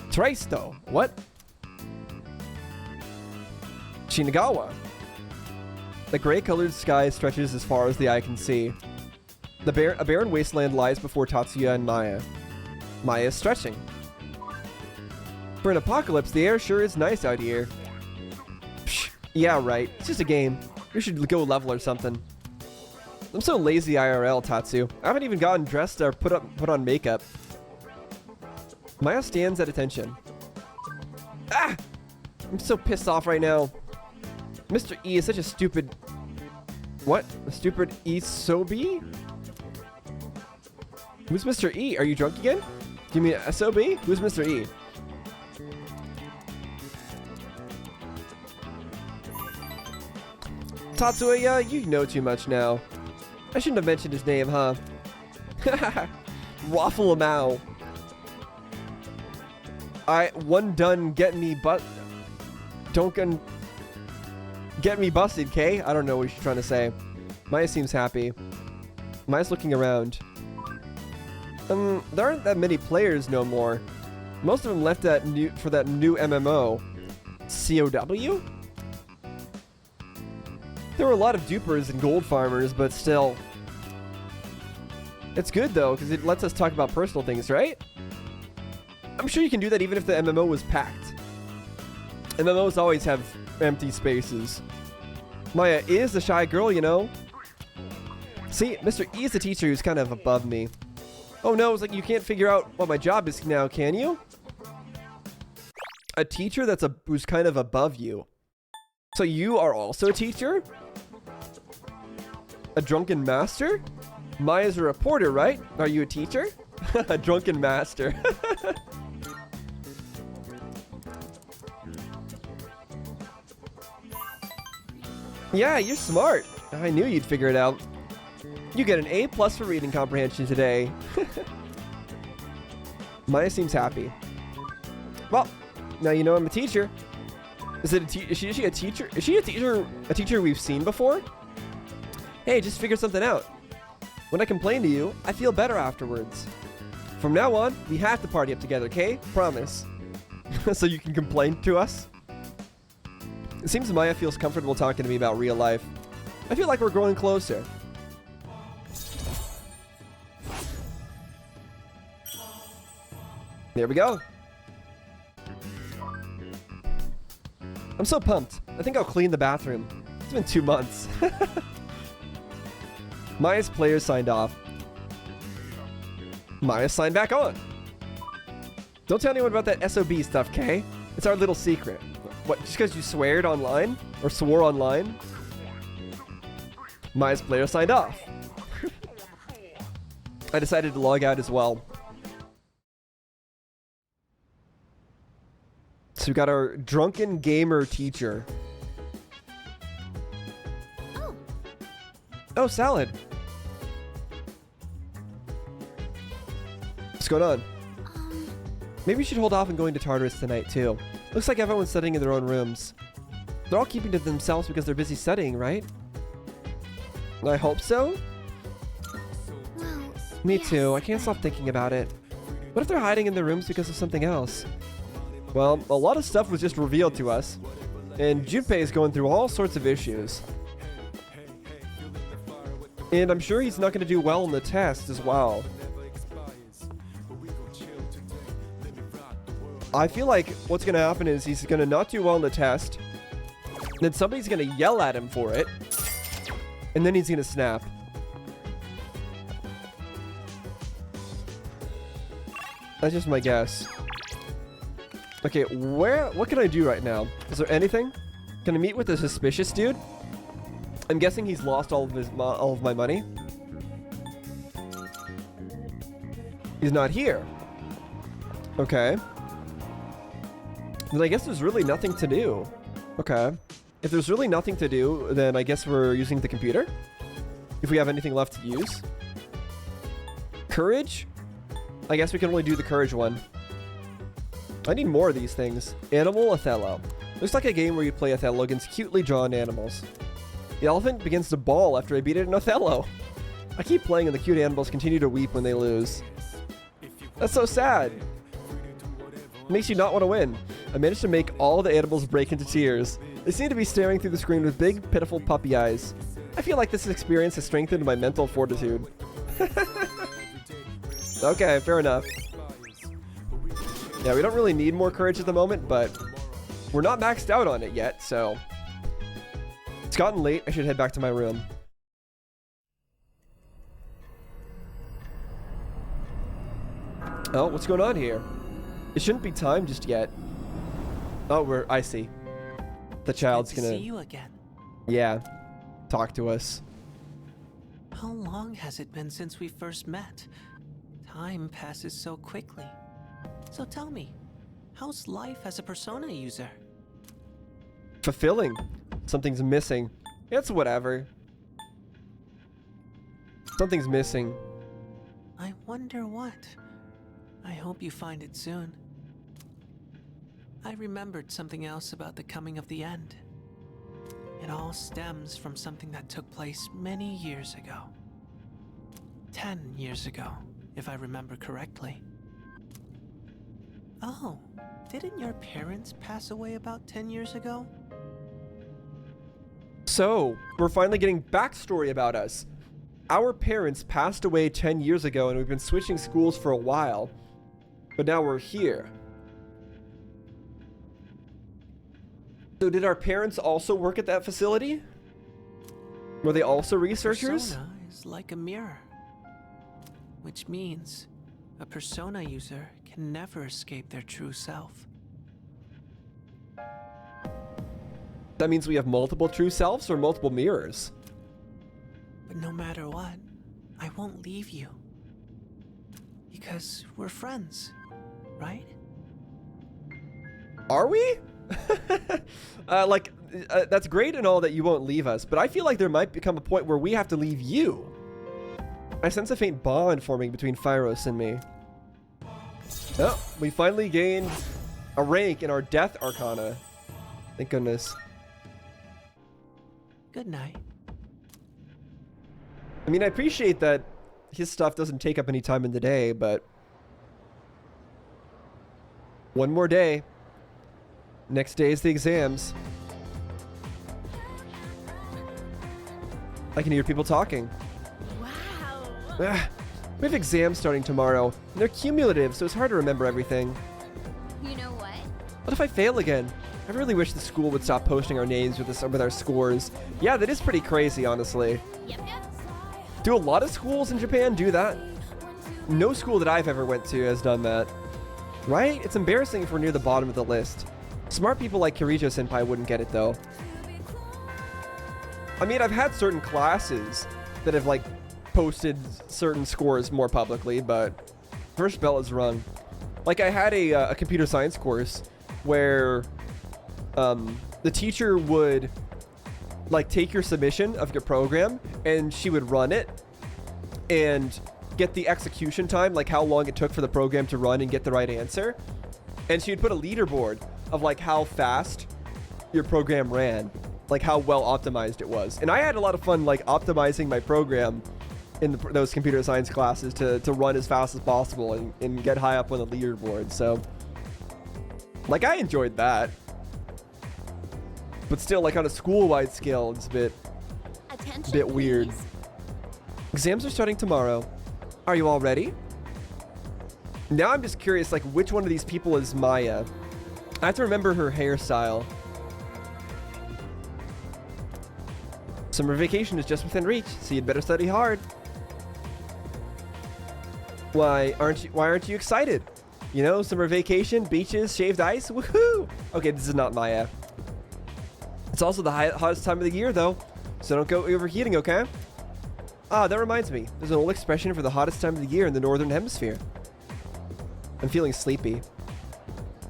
Speaker 4: Trace, though. What? Shinagawa. The gray-colored sky stretches as far as the eye can see. A barren wasteland lies before Tatsuya and Maya. Maya is stretching. For an apocalypse, the air sure is nice out here. Psh, yeah, right. It's just a game. We should go level or something. I'm so lazy IRL, Tatsu. I haven't even gotten dressed or put on makeup. Maya stands at attention. Ah! I'm so pissed off right now. Mr. E is such a stupid... What? A stupid Isobi? Who's Mr. E? Are you drunk again? Do you mean SOB? Who's Mr. E? Tatsuya, you know too much now. I shouldn't have mentioned his name, huh? Waffle Mao. One done get me get me busted, Kay? I don't know what she's trying to say. Maya seems happy. Maya's looking around. There aren't that many players no more. Most of them left for that new MMO. COW? There were a lot of dupers and gold farmers, but still. It's good though, because it lets us talk about personal things, right? I'm sure you can do that even if the MMO was packed. MMOs always have empty spaces. Maya is a shy girl, you know. See, Mr. E is a teacher who's kind of above me. Oh no, it's like you can't figure out what my job is now, can you? A teacher who's kind of above you. So you are also a teacher? A drunken master? Maya's a reporter, right? Are you a teacher? A drunken master. Yeah, you're smart. I knew you'd figure it out. You get an A+ for reading comprehension today. Maya seems happy. Well, now you know I'm a teacher. Is she a teacher? Is she a teacher we've seen before? Hey, just figured something out. When I complain to you, I feel better afterwards. From now on, we have to party up together, okay? Promise. So you can complain to us? It seems Maya feels comfortable talking to me about real life. I feel like we're growing closer. There we go. I'm so pumped. I think I'll clean the bathroom. It's been 2 months. Maya's players signed off. Maya signed back on. Don't tell anyone about that SOB stuff, Kay. It's our little secret. What, just because you sweared online? Or swore online? Maya's player signed off. I decided to log out as well. So we got our drunken gamer teacher. Oh, salad. What's going on? Maybe we should hold off on going to Tartarus tonight, too. Looks like everyone's studying in their own rooms. They're all keeping to themselves because they're busy studying, right? I hope so.
Speaker 3: Well,
Speaker 4: Me
Speaker 3: yes.
Speaker 4: too. I can't stop thinking about it. What if they're hiding in their rooms because of something else? Well, a lot of stuff was just revealed to us. And Junpei is going through all sorts of issues. And I'm sure he's not going to do well in the test as well. I feel like what's going to happen is he's going to not do well in the test. Then somebody's going to yell at him for it. And then he's going to snap. That's just my guess. Okay, what can I do right now? Is there anything? Can I meet with a suspicious dude? I'm guessing he's lost all of my money. He's not here. Okay. Then I guess there's really nothing to do. Okay. If there's really nothing to do, then I guess we're using the computer. If we have anything left to use. Courage? I guess we can only do the courage one. I need more of these things. Animal Othello. Looks like a game where you play Othello against cutely drawn animals. The elephant begins to bawl after I beat it in Othello. I keep playing and the cute animals continue to weep when they lose. That's so sad. Makes you not want to win. I managed to make all the animals break into tears. They seem to be staring through the screen with big, pitiful puppy eyes. I feel like this experience has strengthened my mental fortitude. Okay, fair enough. Yeah, we don't really need more courage at the moment, but we're not maxed out on it yet, so... It's gotten late. I should head back to my room. Oh, what's going on here? It shouldn't be time just yet. Oh, I see. The child's
Speaker 11: Good to
Speaker 4: gonna...
Speaker 11: see you again.
Speaker 4: Yeah. Talk to us.
Speaker 11: How long has it been since we first met? Time passes so quickly. So tell me, how's life as a Persona user?
Speaker 4: Fulfilling. Something's missing. It's whatever. Something's missing.
Speaker 11: I wonder what. I hope you find it soon. I remembered something else about the coming of the end. It all stems from something that took place many years ago. 10 years ago, if I remember correctly. Oh, didn't your parents pass away about 10 years ago?
Speaker 4: So, we're finally getting backstory about us. Our parents passed away 10 years ago and we've been switching schools for a while. But now we're here. So did our parents also work at that facility? Were they also researchers?
Speaker 11: Persona is like a mirror. Which means a Persona user can never escape their true self.
Speaker 4: That means we have multiple true selves or multiple mirrors?
Speaker 11: But no matter what, I won't leave you. Because we're friends, right?
Speaker 4: Are we? That's great and all that you won't leave us, but I feel like there might become a point where we have to leave you. I sense a faint bond forming between Phyros and me. Oh, we finally gained a rank in our Death Arcana. Thank goodness.
Speaker 11: Good night.
Speaker 4: I mean, I appreciate that his stuff doesn't take up any time in the day, but... one more day. Next day is the exams. I can hear people talking.
Speaker 8: Wow.
Speaker 4: We have exams starting tomorrow, and they're cumulative, so it's hard to remember everything.
Speaker 8: You know what?
Speaker 4: What if I fail again? I really wish the school would stop posting our names with our scores. Yeah, that is pretty crazy, honestly.
Speaker 8: Yep.
Speaker 4: Do a lot of schools in Japan do that? No school that I've ever went to has done that. Right? It's embarrassing if we're near the bottom of the list. Smart people like Kirijo-senpai wouldn't get it, though. I mean, I've had certain classes that have, like, posted certain scores more publicly, but first bell is rung. Like, I had a computer science course where the teacher would, like, take your submission of your program, and she would run it and get the execution time, like how long it took for the program to run and get the right answer. And she would put a leaderboard of, like, how fast your program ran, like how well optimized it was. And I had a lot of fun, like, optimizing my program in those computer science classes to run as fast as possible and get high up on the leaderboard. So, like, I enjoyed that. But still, like, on a school-wide scale, it's a bit weird. Exams are starting tomorrow. Are you all ready? Now I'm just curious, like, which one of these people is Maya? I have to remember her hairstyle. Summer vacation is just within reach, so you'd better study hard. Why aren't you excited? You know, summer vacation, beaches, shaved ice, woohoo! Okay, this is not Maya. It's also the hottest time of the year, though, so don't go overheating, okay? Ah, that reminds me. There's an old expression for the hottest time of the year in the Northern Hemisphere. I'm feeling sleepy.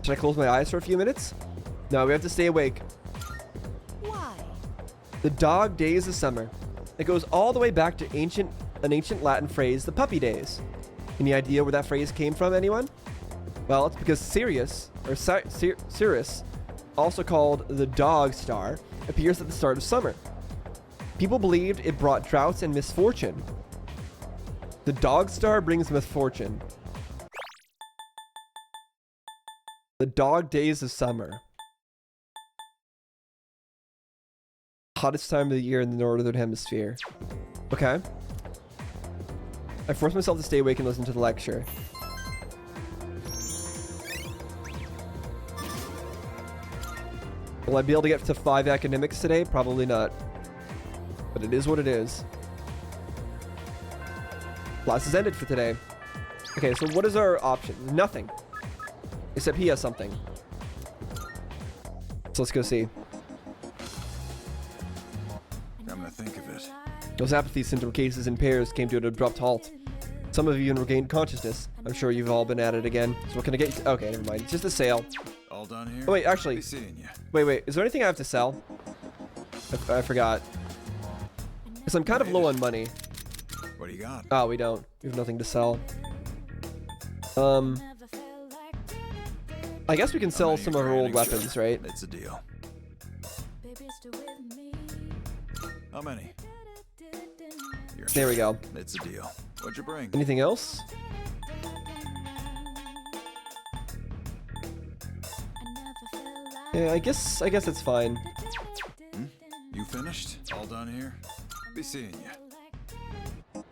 Speaker 4: Should I close my eyes for a few minutes? No, we have to stay awake.
Speaker 8: Why?
Speaker 4: The dog days of summer. It goes all the way back to an ancient Latin phrase, the puppy days. Any idea where that phrase came from, anyone? Well, it's because Sirius, also called the dog star, appears at the start of summer. People believed it brought droughts and misfortune. The dog star brings misfortune. The dog days of summer. Hottest time of the year in the Northern Hemisphere. Okay. I forced myself to stay awake and listen to the lecture. Will I be able to get to 5 academics today? Probably not. But it is what it is. Class is ended for today. Okay, so what is our option? Nothing. Except he has something. So let's go see.
Speaker 10: Come to think of it.
Speaker 4: Those apathy syndrome cases in pairs came to an abrupt halt. Some of you even regained consciousness. I'm sure you've all been at it again. So what can I get you? Okay, never mind. It's just a sale.
Speaker 10: All done here?
Speaker 4: Oh, wait, actually.
Speaker 10: Be seeing you.
Speaker 4: Wait. Is there anything I have to sell? I forgot. Because I'm kind of low on money.
Speaker 10: What do you got?
Speaker 4: Oh, we don't. We have nothing to sell. I guess we can sell some of our old weapons, right?
Speaker 10: It's a deal. How many?
Speaker 4: There we go.
Speaker 10: It's a deal. What'd you bring?
Speaker 4: Anything else? Yeah, I guess it's fine.
Speaker 10: You finished? All done here? Be seeing you.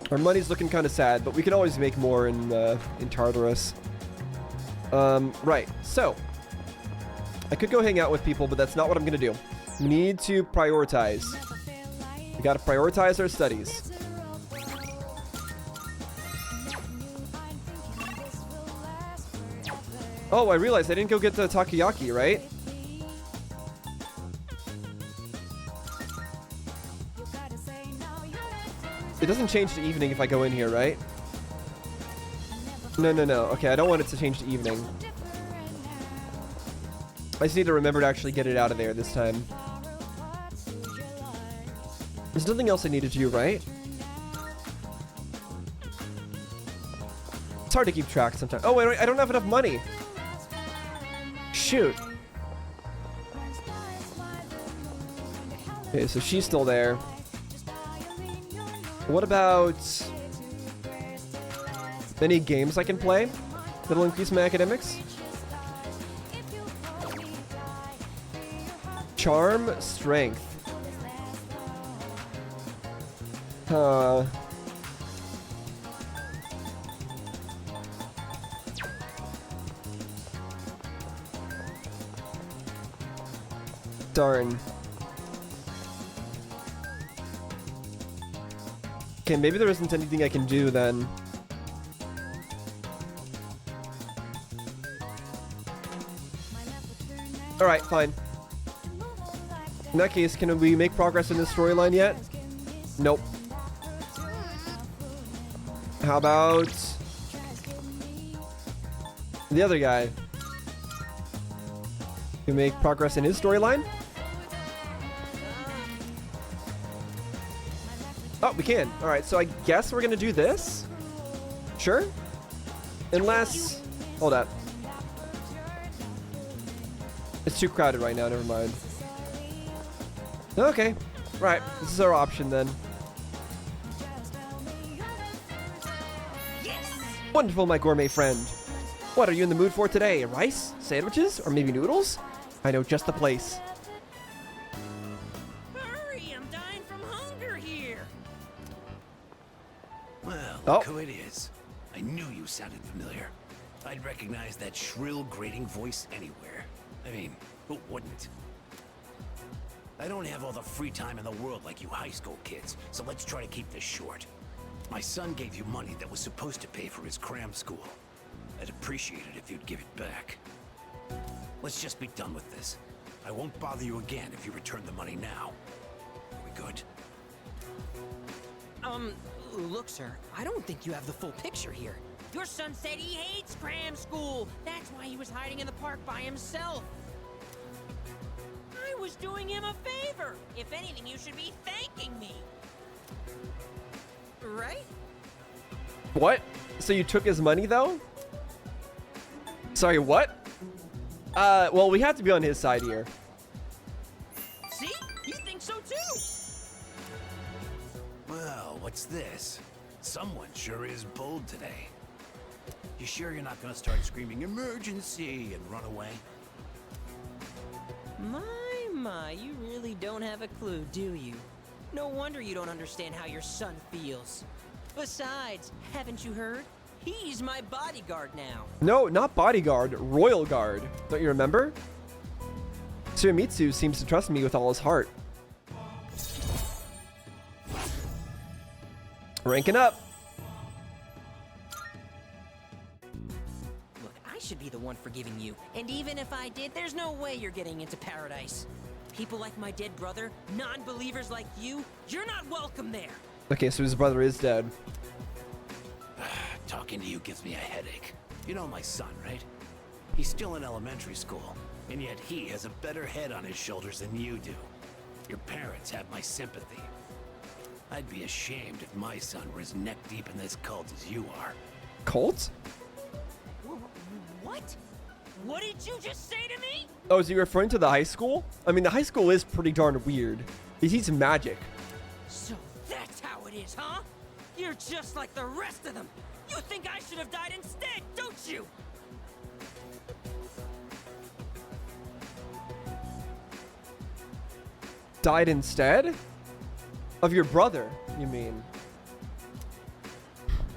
Speaker 4: Our money's looking kind of sad, but we can always make more in Tartarus. Right. So, I could go hang out with people, but that's not what I'm gonna do. We need to prioritize. We gotta prioritize our studies. Oh, I realized I didn't go get the takoyaki, right? It doesn't change to evening if I go in here, right? No. Okay, I don't want it to change to evening. I just need to remember to actually get it out of there this time. There's nothing else I need to do, right? It's hard to keep track sometimes. Oh, wait, I don't have enough money. Shoot. Okay, so she's still there. What about any games I can play that'll increase my academics? Charm, strength. Darn. Okay, maybe there isn't anything I can do then. Alright, fine. In that case, can we make progress in this storyline yet? Nope. How about the other guy? Can we make progress in his storyline? Oh, we can. Alright, so I guess we're gonna do this? Sure? Unless... Hold up. It's too crowded right now, never mind. Okay. Right, this is our option then. Wonderful, my gourmet friend. What are you in the mood for today? Rice? Sandwiches? Or maybe noodles? I know just the place.
Speaker 12: Hurry, I'm dying from hunger here.
Speaker 13: Well,
Speaker 4: Oh.
Speaker 13: look who it is. I knew you sounded familiar. I'd recognize that shrill, grating voice anywhere. I mean, who wouldn't? I don't have all the free time in the world like you high school kids, so let's try to keep this short. My son gave you money that was supposed to pay for his cram school. I'd appreciate it if you'd give it back. Let's just be done with this. I won't bother you again if you return the money now. Are we good?
Speaker 12: Look, sir, I don't think you have the full picture here. Your son said he hates cram school. That's why he was hiding in the park by himself. I was doing him a favor. If anything, you should be thanking me. Right?
Speaker 4: What? So you took his money though? Sorry, what? Well, we have to be on his side here.
Speaker 12: See? You think so too?
Speaker 13: Well, what's this? Someone sure is bold today. You sure you're not gonna start screaming emergency and run away?
Speaker 12: My, you really don't have a clue, do you? No wonder you don't understand how your son feels. Besides, haven't you heard? He's my bodyguard now.
Speaker 4: No, not bodyguard, royal guard. Don't you remember? Tsuyomitsu seems to trust me with all his heart. Ranking up.
Speaker 12: Look, I should be the one forgiving you. And even if I did, there's no way you're getting into paradise. People like my dead brother, non-believers like you, you're not welcome there.
Speaker 4: Okay, so his brother is dead.
Speaker 13: Talking to you gives me a headache. You know my son, right? He's still in elementary school, and yet he has a better head on his shoulders than you do. Your parents have my sympathy. I'd be ashamed if my son were as neck deep in this cult as you are.
Speaker 4: Cult?
Speaker 12: What? What did you just say to me?
Speaker 4: Oh, is he referring to the high school? I mean, the high school is pretty darn weird. He teaches magic.
Speaker 12: So that's how it is, huh? You're just like the rest of them. You think I should have died instead, don't you?
Speaker 4: Died instead? Of your brother, you mean?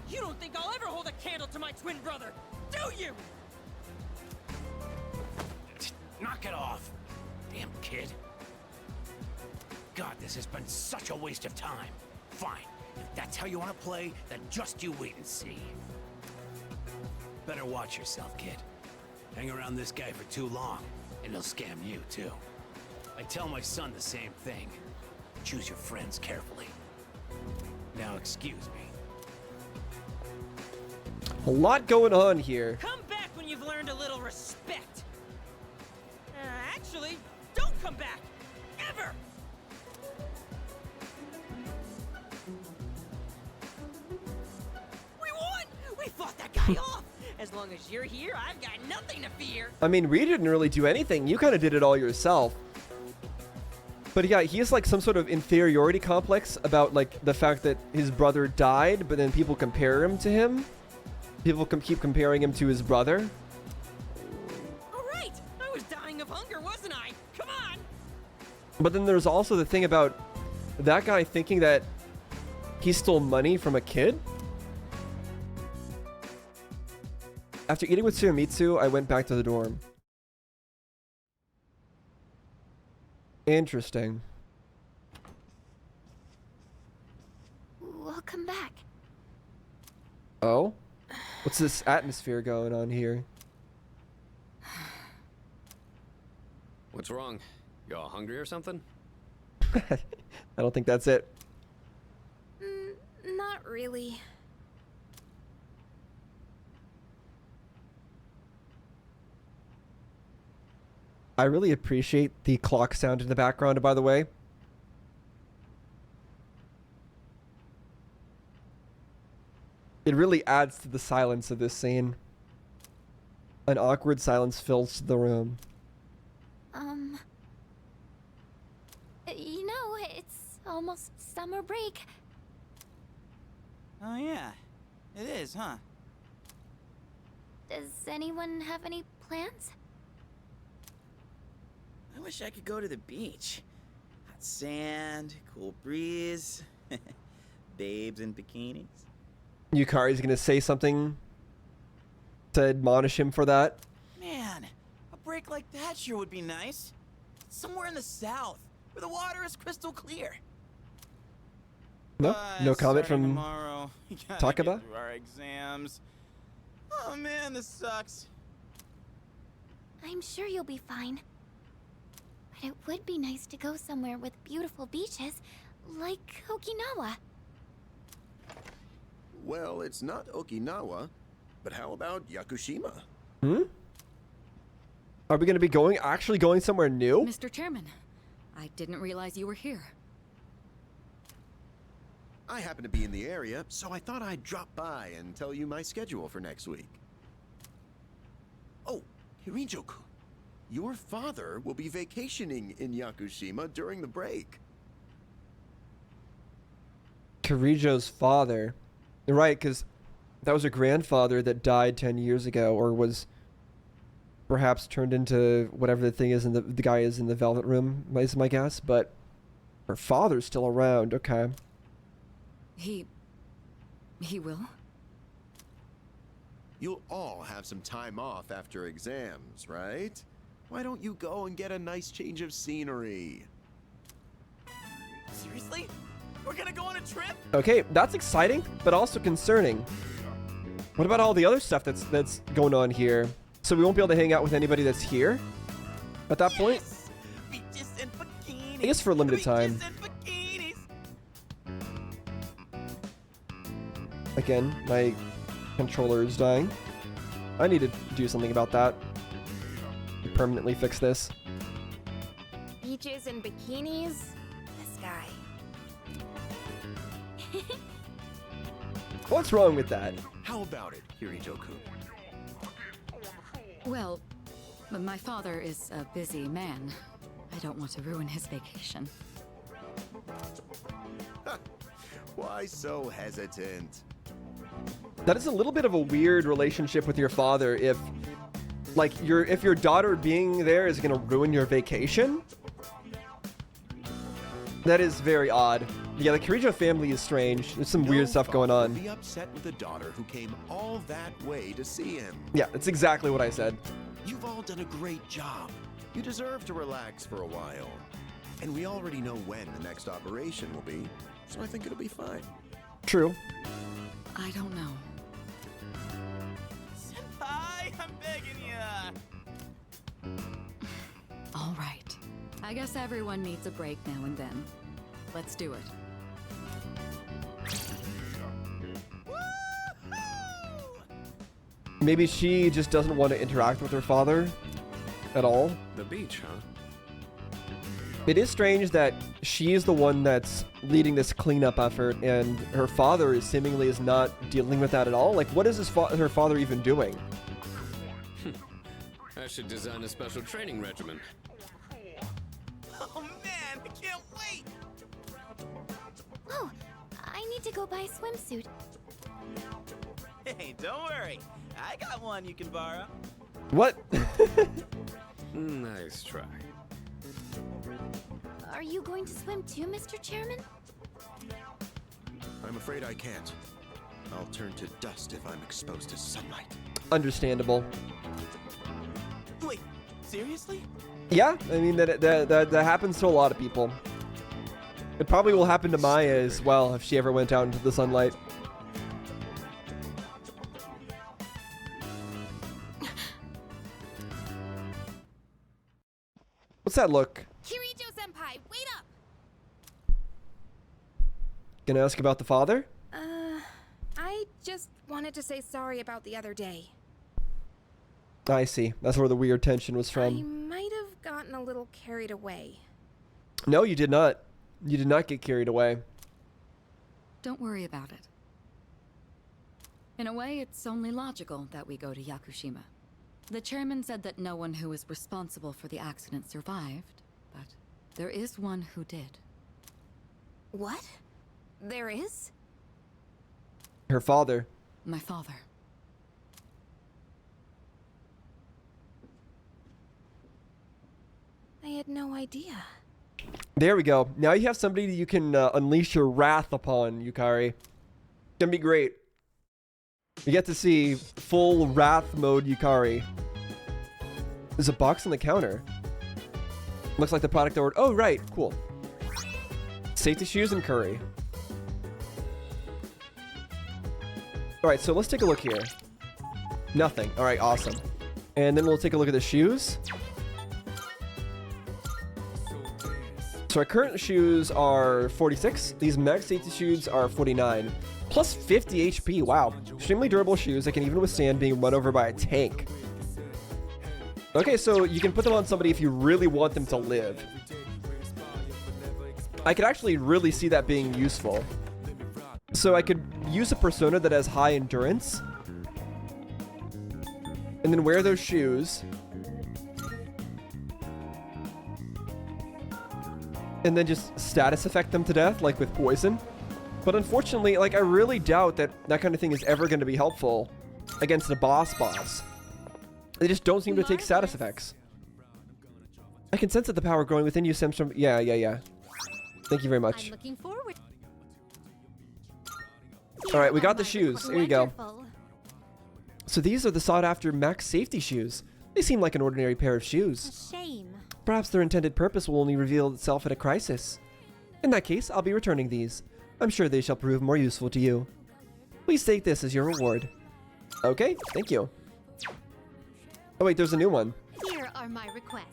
Speaker 12: You don't think I'll ever hold a candle to my twin brother, do you?
Speaker 13: Knock it off, damn kid. God, this has been such a waste of time. Fine, if that's how you want to play, then just you wait and see. Better watch yourself, kid. Hang around this guy for too long, and he'll scam you, too. I tell my son the same thing. Choose your friends carefully. Now excuse me.
Speaker 4: A lot going on here.
Speaker 12: Come back when you've learned a little respect. Actually, don't come back! Ever! We won! We fought that guy off! As long as you're here, I've got nothing to fear!
Speaker 4: I mean, Reed didn't really do anything. You kind of did it all yourself. But yeah, he has like some sort of inferiority complex about like the fact that his brother died, but then people compare him to him. People keep comparing him to his brother.
Speaker 12: Alright! I was dying of hunger, wasn't I? Come on!
Speaker 4: But then there's also the thing about that guy thinking that he stole money from a kid. After eating with Tsuyomitsu, I went back to the dorm. Interesting.
Speaker 3: Welcome back.
Speaker 4: Oh? What's this atmosphere going on here?
Speaker 6: What's wrong? You all hungry or something?
Speaker 4: I don't think that's it.
Speaker 3: Not really.
Speaker 4: I really appreciate the clock sound in the background, by the way. It really adds to the silence of this scene. An awkward silence fills the room.
Speaker 3: You know, it's almost summer break.
Speaker 5: Oh yeah, it is, huh?
Speaker 3: Does anyone have any plans?
Speaker 5: I wish I could go to the beach. Hot sand, cool breeze, babes in bikinis.
Speaker 4: Yukari's gonna say something to admonish him for that.
Speaker 5: Man, a break like that sure would be nice. Somewhere in the south, where the water is crystal clear.
Speaker 4: No? No comment from
Speaker 5: tomorrow.
Speaker 4: Takaba?
Speaker 5: Through our exams. Oh man, this sucks.
Speaker 3: I'm sure you'll be fine. But it would be nice to go somewhere with beautiful beaches, like Okinawa.
Speaker 2: Well, it's not Okinawa, but how about Yakushima?
Speaker 4: Are we gonna be actually going somewhere new?
Speaker 1: Mr. Chairman, I didn't realize you were here.
Speaker 2: I happen to be in the area, so I thought I'd drop by and tell you my schedule for next week. Oh, Hirijo-kun, your father will be vacationing in Yakushima during the break.
Speaker 4: Kirijo's father. Right, because that was a grandfather that died 10 years ago, or was perhaps turned into whatever the thing is, and the guy is in the Velvet Room, is my guess. But her father's still around. Okay.
Speaker 1: He will?
Speaker 2: You'll all have some time off after exams, right? Why don't you go and get a nice change of scenery?
Speaker 5: Seriously? We're gonna go on a trip?
Speaker 4: Okay, that's exciting, but also concerning. What about all the other stuff that's going on here? So we won't be able to hang out with anybody that's here at that point?
Speaker 5: Beaches and bikinis.
Speaker 4: I guess for a limited time.
Speaker 5: Beaches and bikinis.
Speaker 4: Again, my controller is dying. I need to do something about that. Permanently fix this.
Speaker 3: Beaches and bikinis? This guy.
Speaker 4: What's wrong with that?
Speaker 2: How about it, Hirijo-kun?
Speaker 1: Well, my father is a busy man. I don't want to ruin his vacation.
Speaker 2: Why so hesitant?
Speaker 4: That is a little bit of a weird relationship with your father if your daughter being there is gonna ruin your vacation. That is very odd. Yeah, the Kirijo family is strange. There's some weird stuff going on.
Speaker 2: Be upset with a daughter who came all that way to see him.
Speaker 4: Yeah, that's exactly what I said.
Speaker 2: You've all done a great job. You deserve to relax for a while. And we already know when the next operation will be, so I think it'll be fine.
Speaker 4: True.
Speaker 1: I don't know.
Speaker 5: Senpai, I'm begging ya.
Speaker 1: All right. I guess everyone needs a break now and then. Let's do it.
Speaker 4: Maybe she just doesn't want to interact with her father at all.
Speaker 6: The beach, huh?
Speaker 4: It is strange that she is the one that's leading this cleanup effort, and her father is seemingly is not dealing with that at all. Like, what is her father even doing?
Speaker 6: I should design a special training regimen.
Speaker 5: Oh man, I can't wait!
Speaker 8: Oh, I need to go buy a swimsuit.
Speaker 5: Hey, don't worry. I got one you can borrow.
Speaker 4: What?
Speaker 6: Nice try.
Speaker 8: Are you going to swim too, Mr. Chairman?
Speaker 2: I'm afraid I can't. I'll turn to dust if I'm exposed to sunlight.
Speaker 4: Understandable.
Speaker 5: Wait, seriously?
Speaker 4: Yeah, I mean, that happens to a lot of people. It probably will happen to Maya as well if she ever went out into the sunlight. What's that look?
Speaker 3: Kirijo-senpai, wait up!
Speaker 4: Gonna ask about the father?
Speaker 3: I just wanted to say sorry about the other day.
Speaker 4: I see. That's where the weird tension was
Speaker 3: I
Speaker 4: from.
Speaker 3: might have gotten a little carried away.
Speaker 4: No, you did not. You did not get carried away.
Speaker 1: Don't worry about it. In a way, it's only logical that we go to Yakushima. The chairman said that no one who was responsible for the accident survived, but there is one who did.
Speaker 3: What? There is?
Speaker 4: Her father.
Speaker 1: My father.
Speaker 3: I had no idea.
Speaker 4: There we go. Now you have somebody that you can unleash your wrath upon, Yukari. It's gonna be great. You get to see full wrath mode Yukari. There's a box on the counter. Looks like the product ordered. Oh, right. Cool. Safety shoes and curry. All right, so let's take a look here. Nothing. All right, awesome. And then we'll take a look at the shoes. So our current shoes are 46. These max safety shoes are 49. Plus 50 HP. Wow. Extremely durable shoes that can even withstand being run over by a tank. Okay, so you can put them on somebody if you really want them to live. I could actually really see that being useful. So I could use a persona that has high endurance. And then wear those shoes. And then just status affect them to death, like with poison. But unfortunately, like, I really doubt that that kind of thing is ever going to be helpful against a boss. They just don't seem to take status effects. I can sense that the power growing within you stems from... Yeah. Thank you very much.
Speaker 8: I'm looking forward.
Speaker 4: All right, we got the shoes. There you go. So these are the sought-after max safety shoes. They seem like an ordinary pair of shoes.
Speaker 8: Shame.
Speaker 4: Perhaps their intended purpose will only reveal itself at a crisis. In that case, I'll be returning these. I'm sure they shall prove more useful to you. Please take this as your reward. Okay, thank you. Oh wait, there's a new one.
Speaker 8: Here are my requests.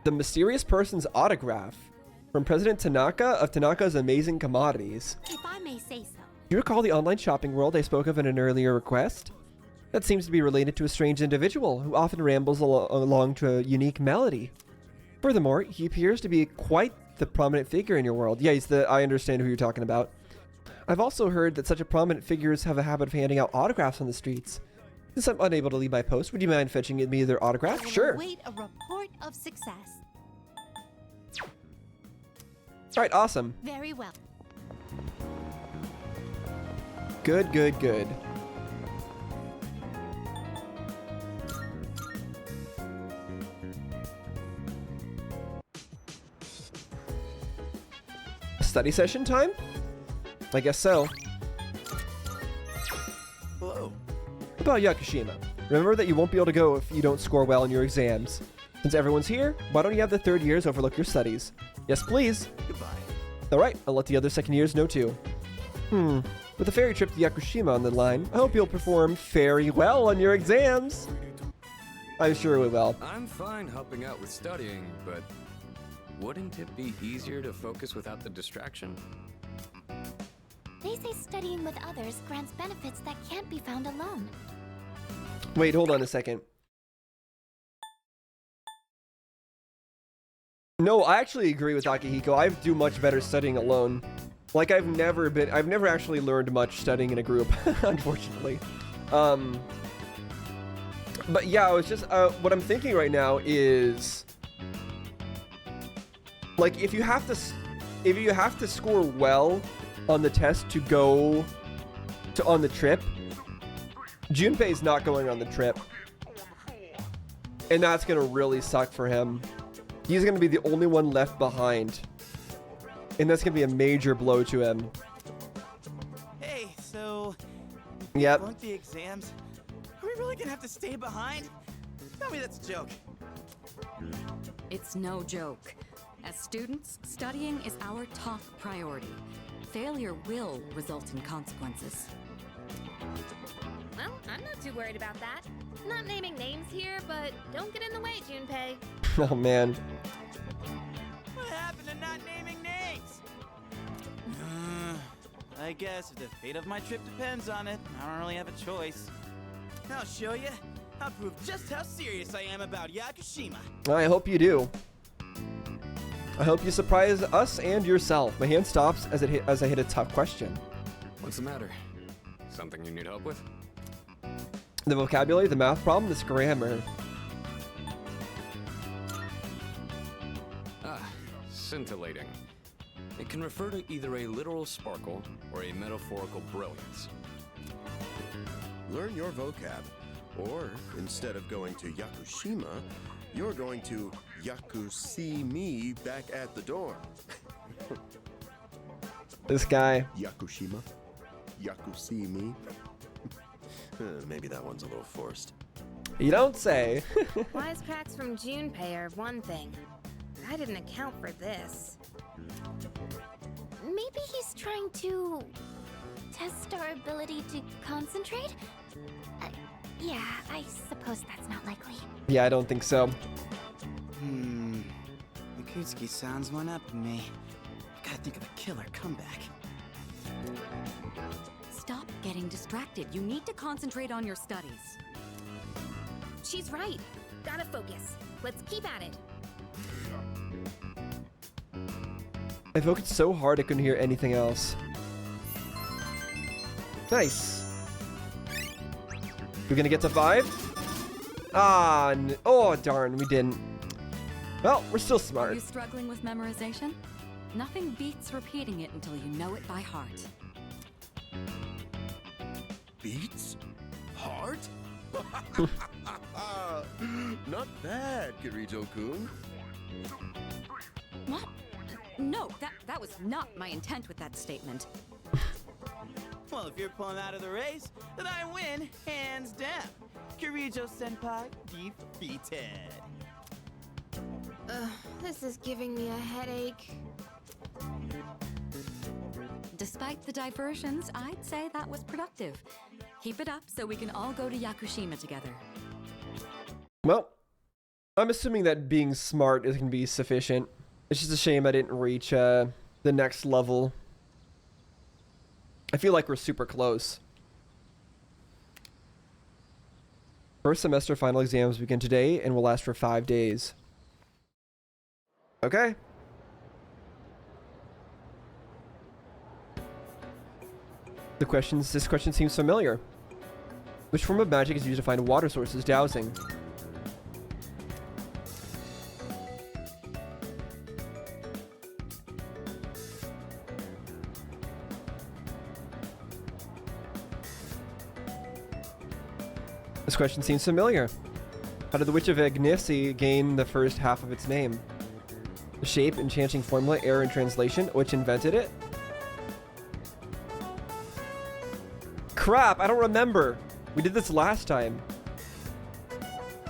Speaker 4: The mysterious person's autograph from President Tanaka of Tanaka's Amazing Commodities.
Speaker 8: If I may say so.
Speaker 4: Do you recall the online shopping world I spoke of in an earlier request? That seems to be related to a strange individual who often rambles along to a unique melody. Furthermore, he appears to be quite the prominent figure in your world. Yeah, I understand who you're talking about. I've also heard that such a prominent figures have a habit of handing out autographs on the streets. Since I'm unable to leave my post, would you mind fetching me their autograph? Sure.
Speaker 8: Await a report of success.
Speaker 4: All right, awesome.
Speaker 8: Very well.
Speaker 4: Good. Study session time? I guess so.
Speaker 2: Hello.
Speaker 4: About Yakushima. Remember that you won't be able to go if you don't score well in your exams. Since everyone's here, why don't you have the third years overlook your studies? Yes, please.
Speaker 2: Goodbye.
Speaker 4: Alright, I'll let the other second years know too. With a ferry trip to Yakushima on the line, I hope you'll perform very well on your exams. I'm sure we will.
Speaker 6: I'm fine helping out with studying, but wouldn't it be easier to focus without the distraction?
Speaker 8: They say studying with others grants benefits that can't be found alone.
Speaker 4: Wait, hold on a second. No, I actually agree with Akihiko. I do much better studying alone. Like, I've never actually learned much studying in a group, unfortunately. But yeah, I was just, what I'm thinking right now is, like, if you have to score well on the test to go on the trip, Junpei's not going on the trip. And that's gonna really suck for him. He's gonna be the only one left behind. And that's gonna be a major blow to him.
Speaker 5: Hey, so...
Speaker 4: Yep.
Speaker 5: Flunked the exams? Are we really gonna have to stay behind? Tell me that's a joke.
Speaker 1: It's no joke. As students, studying is our top priority. Failure will result in consequences.
Speaker 3: Well, I'm not too worried about that. Not naming names here, but don't get in the way, Junpei.
Speaker 4: Oh man.
Speaker 5: What happened to not naming names? I guess if the fate of my trip depends on it, I don't really have a choice. I'll show you. I'll prove just how serious I am about Yakushima.
Speaker 4: I hope you do. I hope you surprise us and yourself. My hand stops as I hit a tough question.
Speaker 6: What's the matter? Something you need help with?
Speaker 4: The vocabulary, the math problem, this grammar.
Speaker 6: Ah, scintillating. It can refer to either a literal sparkle or a metaphorical brilliance.
Speaker 2: Learn your vocab. Or, instead of going to Yakushima, you're going to Yaku-see me back at the dorm.
Speaker 4: This guy.
Speaker 2: Yakushima? Yaku-see me? Maybe that one's a little forced.
Speaker 4: You don't say.
Speaker 3: Wisecracks from Junpei are one thing. I didn't account for this.
Speaker 8: Maybe he's trying to test our ability to concentrate? Yeah, I suppose that's not likely.
Speaker 4: Yeah, I don't think so.
Speaker 5: Mikutsuki sounds one up to me. I gotta think of a killer comeback.
Speaker 1: Stop getting distracted. You need to concentrate on your studies.
Speaker 3: She's right. Gotta focus. Let's keep at it.
Speaker 4: I focused so hard I couldn't hear anything else. Nice. We're gonna get to 5? Ah, oh darn, we didn't. Well, we're still
Speaker 1: Are
Speaker 4: smart.
Speaker 1: you struggling with memorization? Nothing beats repeating it until you know it by heart.
Speaker 2: Beats? Heart? Not bad, Kirito-kun.
Speaker 1: What? No, that was not my intent with that statement.
Speaker 5: Well, if you're pulling out of the race, then I win, hands down. Kirijo-senpai defeated.
Speaker 3: This is giving me a headache.
Speaker 1: Despite the diversions, I'd say that was productive. Keep it up so we can all go to Yakushima together.
Speaker 4: Well, I'm assuming that being smart is gonna be sufficient. It's just a shame I didn't reach the next level. I feel like we're super close. First semester final exams begin today and will last for 5 days. Okay. This question seems familiar. Which form of magic is used to find water sources? Dowsing. This question seems familiar. How did the Witch of Ignacy gain the first half of its name? The shape, enchanting formula, error in translation. Which invented it? Crap, I don't remember. We did this last time.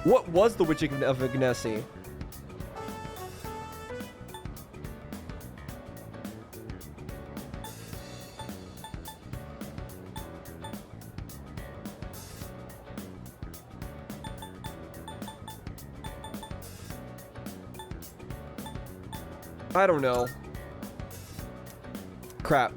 Speaker 4: What was the Witch of Ignacy? I don't know. Crap.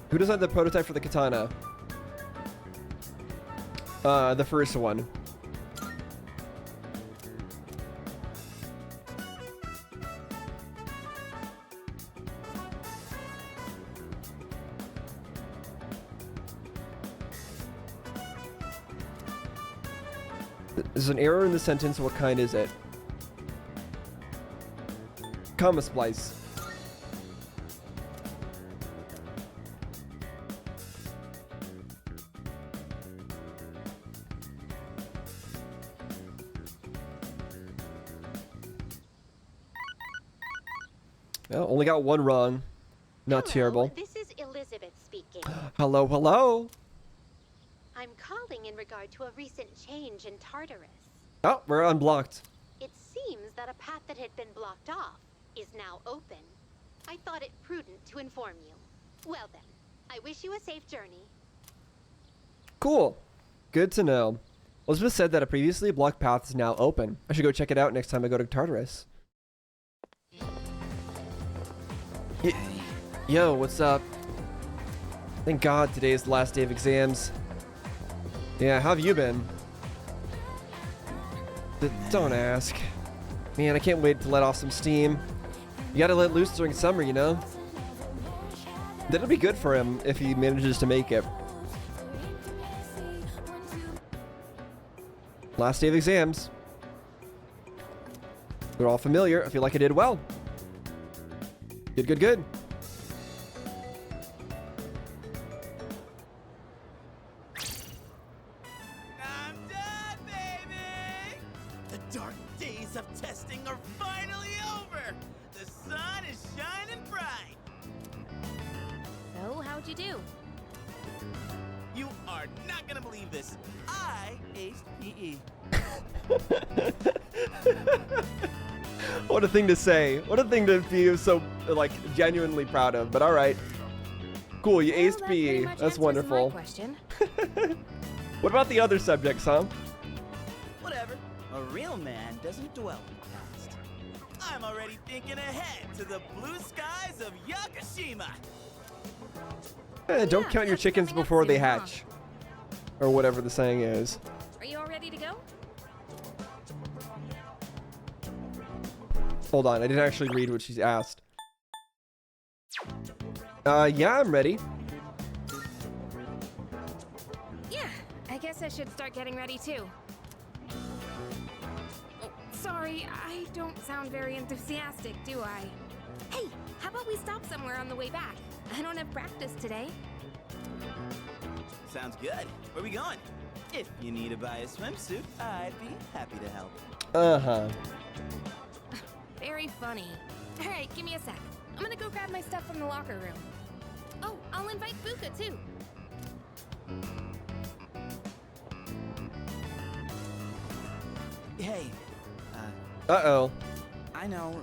Speaker 4: Who designed the prototype for the katana? The first one. There's an error in the sentence. What kind is it? Comma splice. Well, only got one wrong. Not terrible.
Speaker 14: This is Elizabeth speaking.
Speaker 4: Hello, hello.
Speaker 14: I'm calling in regard to a recent change in Tartarus.
Speaker 4: Oh, we're unblocked.
Speaker 14: It seems that a path that had been blocked off is now open. I thought it prudent to inform you. Well then, I wish you a safe journey.
Speaker 4: Cool. Good to know. Elizabeth said that a previously blocked path is now open. I should go check it out next time I go to Tartarus. Yo, what's up? Thank God today is the last day of exams. Yeah, how have you been? Don't ask. Man, I can't wait to let off some steam. You gotta let loose during summer, you know? That'll be good for him if he manages to make it. Last day of exams. They're all familiar. I feel like I did well. Good, good, good.
Speaker 15: I'm done, baby! The dark days of testing are finally over! The sun is shining bright!
Speaker 3: So, how'd you do?
Speaker 15: You are not gonna believe this. I aced PE.
Speaker 4: What a thing to say. What a thing to be so, like, genuinely proud of. But all right. Cool, you aced PE. That's wonderful. What about the other subjects, huh?
Speaker 15: Whatever. A real man doesn't dwell in the past. I'm already thinking ahead to the blue skies of Yakushima.
Speaker 4: Don't count your chickens before they hatch. Or whatever the saying is.
Speaker 3: Are you all ready to go?
Speaker 4: Hold on, I didn't actually read what she's asked. Yeah, I'm ready.
Speaker 3: Yeah, I guess I should start getting ready too. Oh, sorry, I don't sound very enthusiastic, do I? Hey, how about we stop somewhere on the way back? I don't have practice today.
Speaker 15: Sounds good. Where we going? If you need to buy a swimsuit, I'd be happy to help.
Speaker 4: Uh-huh.
Speaker 3: Very funny. All right, give me a sec. I'm gonna go grab my stuff from the locker room. Oh, I'll invite Fuka too.
Speaker 5: Hey,
Speaker 4: Uh-oh.
Speaker 5: I know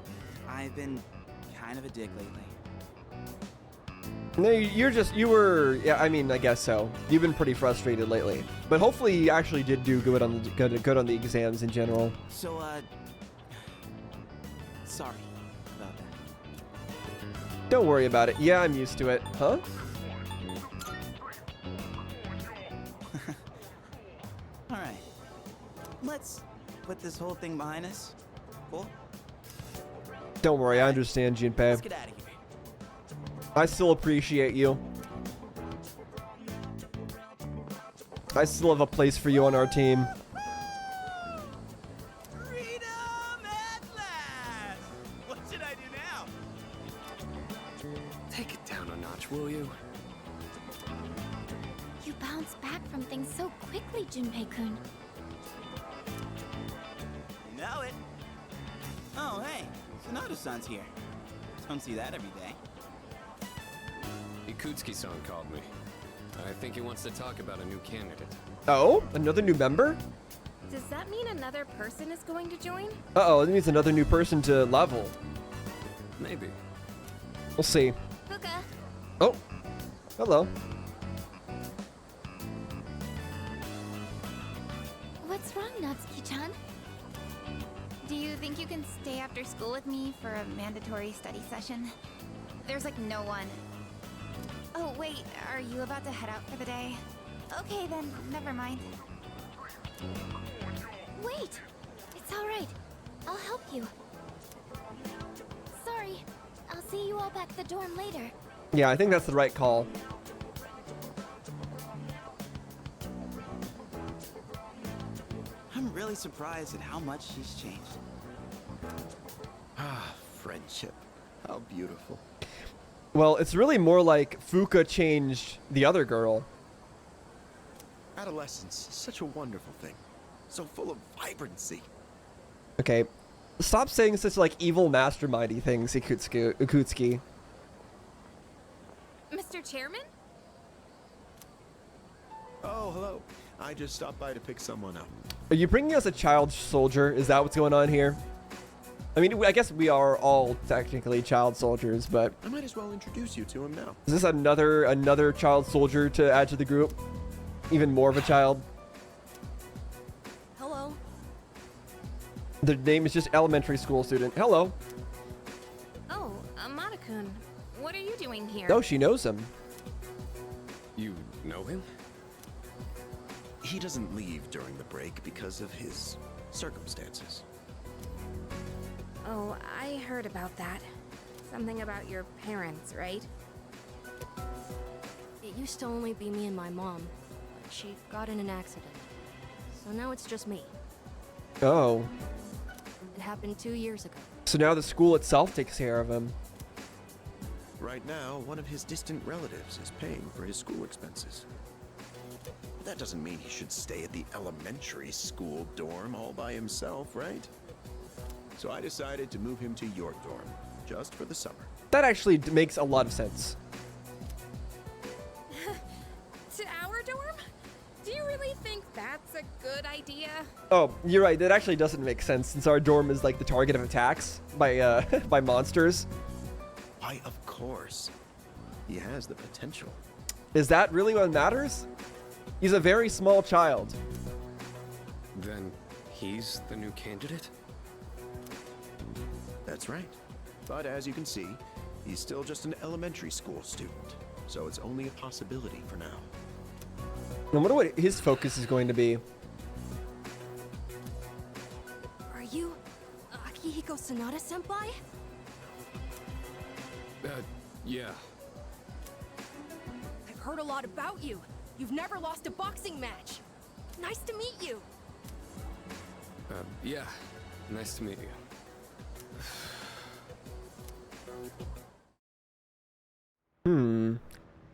Speaker 5: I've been kind of a dick lately.
Speaker 4: No, yeah, I mean, I guess so. You've been pretty frustrated lately. But hopefully you actually did do good on the exams in general.
Speaker 5: So, sorry about that.
Speaker 4: Don't worry about it. Yeah, I'm used to it. Huh?
Speaker 5: Alright. Let's put this whole thing behind us. Cool?
Speaker 4: Don't worry, I understand, Junpei.
Speaker 5: Let's get out of here.
Speaker 4: I still appreciate you. I still have a place for you on our team.
Speaker 15: Freedom at last! What should I do now?
Speaker 6: Take it down a notch, will you?
Speaker 8: You bounce back from things so quickly, Junpei-kun.
Speaker 15: You know it.
Speaker 5: Oh, hey, Sonata-san's here. Don't see that every day.
Speaker 6: Ikutsuki-san called me. I think he wants to talk about a new candidate.
Speaker 4: Oh, another new member?
Speaker 3: Does that mean another person is going to join?
Speaker 4: Uh-oh, that means another new person to level.
Speaker 6: Maybe.
Speaker 4: We'll see.
Speaker 8: Fuka.
Speaker 4: Oh, hello.
Speaker 8: What's wrong, Natsuki-chan? Do you think you can stay after school with me for a mandatory study session? There's like no one. Oh, wait, are you about to head out for the day? Okay, then, never mind. Wait! It's alright. I'll help you. Sorry. I'll see you all back at the dorm later.
Speaker 4: Yeah, I think that's the right call.
Speaker 5: I'm really surprised at how much she's changed.
Speaker 2: Ah, friendship. How beautiful.
Speaker 4: Well, it's really more like Fuka changed the other girl.
Speaker 2: Adolescence is such a wonderful thing. So full of vibrancy.
Speaker 4: Okay. Stop saying such like evil mastermindy things, Ikutsuki.
Speaker 3: Mr. Chairman?
Speaker 2: Oh, hello. I just stopped by to pick someone up.
Speaker 4: Are you bringing us a child soldier? Is that what's going on here? I mean, I guess we are all technically child soldiers, but
Speaker 2: I might as well introduce you to him now.
Speaker 4: is this another child soldier to add to the group? Even more of a child?
Speaker 3: Hello.
Speaker 4: The name is just elementary school student. Hello.
Speaker 3: Oh, Amada-kun. What are you doing here?
Speaker 4: Oh, she knows him.
Speaker 6: You know him?
Speaker 2: He doesn't leave during the break because of his circumstances.
Speaker 3: Oh, I heard about that. Something about your parents, right?
Speaker 16: It used to only be me and my mom, but she got in an accident. So now it's just me.
Speaker 4: Oh.
Speaker 16: It happened 2 years ago.
Speaker 4: So now the school itself takes care of him.
Speaker 2: Right now, one of his distant relatives is paying for his school expenses. But that doesn't mean he should stay at the elementary school dorm all by himself, right? So I decided to move him to your dorm, just for the summer.
Speaker 4: That actually makes a lot of sense.
Speaker 3: To our dorm? Do you really think that's a good idea?
Speaker 4: Oh, you're right. That actually doesn't make sense since our dorm is like the target of attacks by by monsters.
Speaker 2: Why, of course. He has the potential.
Speaker 4: Is that really what matters? He's a very small child.
Speaker 6: Then he's the new candidate?
Speaker 2: That's right. But as you can see, he's still just an elementary school student. So it's only a possibility for now.
Speaker 4: I wonder what his focus is going to be.
Speaker 16: Are you Akihiko Sanada-senpai?
Speaker 6: Yeah.
Speaker 16: I've heard a lot about you. You've never lost a boxing match. Nice to meet you.
Speaker 6: Yeah. Nice to meet you.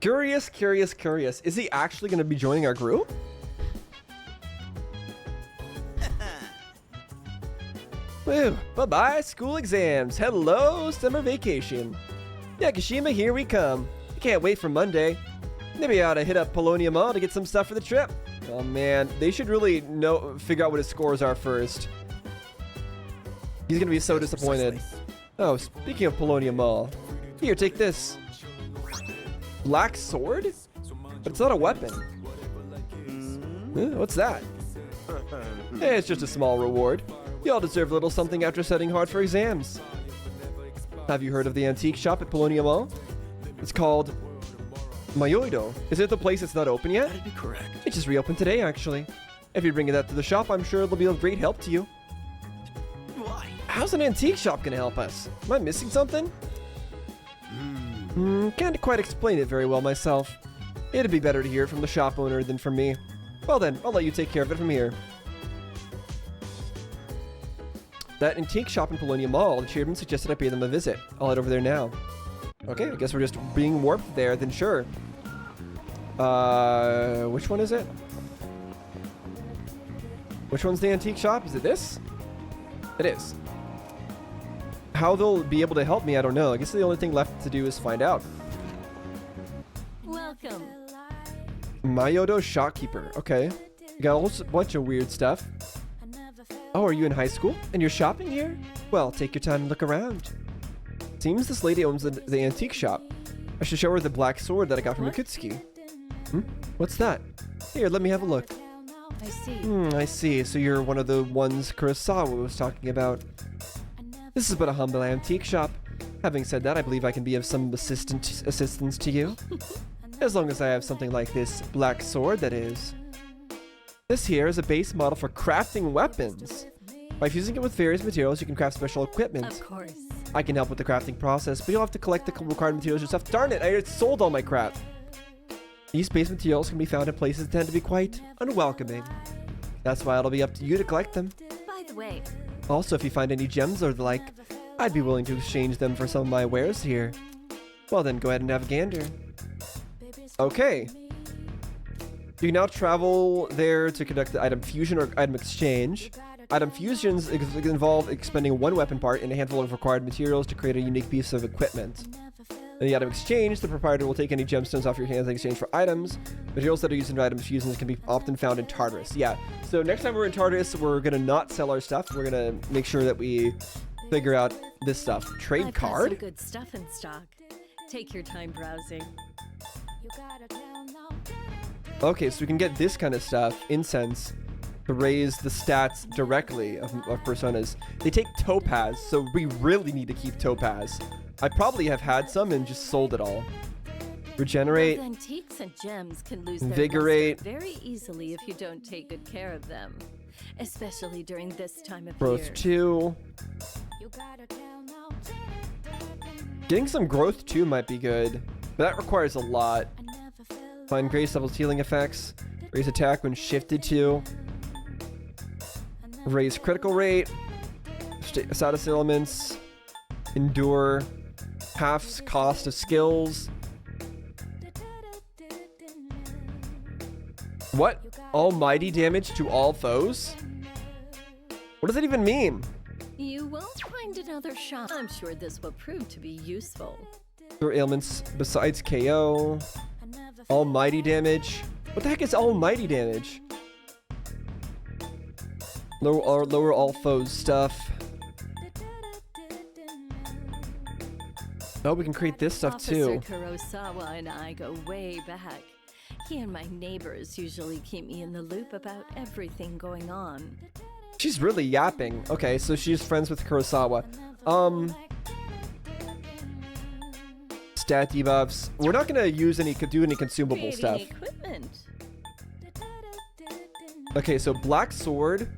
Speaker 4: Curious. Is he actually going to be joining our group? Woo, bye-bye school exams. Hello, summer vacation. Yakushima, here we come. I can't wait for Monday. Maybe I ought to hit up Polonium Mall to get some stuff for the trip. Oh man, they should really figure out what his scores are first. He's going to be so disappointed. Oh, speaking of Polonium Mall. Here, take this. Black sword? But it's not a weapon. What's that? Hey, it's just a small reward. You all deserve a little something after studying hard for exams. Have you heard of the antique shop at Polonium Mall? It's called Mayoido. Is it the place that's not open yet?
Speaker 2: That'd be correct.
Speaker 4: It just reopened today, actually. If you bring that to the shop, I'm sure it'll be of great help to you.
Speaker 2: Why?
Speaker 4: How's an antique shop gonna help us? Am I missing something? Can't quite explain it very well myself. It'd be better to hear it from the shop owner than from me. Well then, I'll let you take care of it from here. That antique shop in Polonium Mall, the chairman suggested I pay them a visit. I'll head over there now. Okay, I guess we're just being warped there, then sure. Which one is it? Which one's the antique shop? Is it this? It is. How they'll be able to help me, I don't know. I guess the only thing left to do is find out.
Speaker 16: Welcome.
Speaker 4: Mayodo Shopkeeper. Okay. You got a whole bunch of weird stuff. Oh, are you in high school? And you're shopping here? Well, take your time and look around. Seems this lady owns the antique shop. I should show her the black sword that I got from Ikutsuki. What's that? Here, let me have a look.
Speaker 16: I see.
Speaker 4: I see. So you're one of the ones Kurosawa was talking about. This is but a humble antique shop. Having said that, I believe I can be of some assistance to you. As long as I have something like this black sword, that is. This here is a base model for crafting weapons. By fusing it with various materials, you can craft special equipment.
Speaker 17: Of course.
Speaker 4: I can help with the crafting process, but you'll have to collect the required materials yourself. Darn it, I sold all my crap. These base materials can be found in places that tend to be quite unwelcoming. That's why it'll be up to you to collect them.
Speaker 17: By the way,
Speaker 4: Also, if you find any gems or the like, I'd be willing to exchange them for some of my wares here. Well then, go ahead and have a gander. Okay. You can now travel there to conduct the item fusion or item exchange. Item fusions involve expending one weapon part and a handful of required materials to create a unique piece of equipment. In the item exchange, the proprietor will take any gemstones off your hands in exchange for items. Materials that are used in item fusions can be often found in Tartarus. Yeah, so next time we're in Tartarus, we're going to not sell our stuff. We're going to make sure that we figure out this stuff. Trade
Speaker 17: I've got
Speaker 4: card?
Speaker 17: some good stuff in stock. Take your time browsing.
Speaker 4: Okay, so we can get this kind of stuff, incense, to raise the stats directly of personas. They take topaz, so we really need to keep topaz. I probably have had some and just sold it all. Regenerate.
Speaker 17: Both antiques and gems can lose their
Speaker 4: Invigorate.
Speaker 17: luster very easily if you don't take good care of them, especially during this time of
Speaker 4: Growth
Speaker 17: year.
Speaker 4: 2. Getting some growth 2 might be good, but that requires a lot. Find grace levels healing effects. Raise attack when shifted to. Raise critical rate. Status elements. Endure. Half cost of skills. What? Almighty damage to all foes? What does that even mean?
Speaker 17: You won't find another shop. I'm sure this will prove to be useful.
Speaker 4: There are ailments besides KO. Almighty damage. What the heck is almighty damage? Lower all foes stuff. Oh, we can create this stuff too.
Speaker 17: Officer Kurosawa and I go way back. He and my neighbors usually keep me in the loop about everything going on.
Speaker 4: She's really yapping. Okay, so she's friends with Kurosawa. Stat debuffs. We're not gonna use any consumable
Speaker 17: Creating
Speaker 4: stuff.
Speaker 17: equipment.
Speaker 4: Okay, so black sword,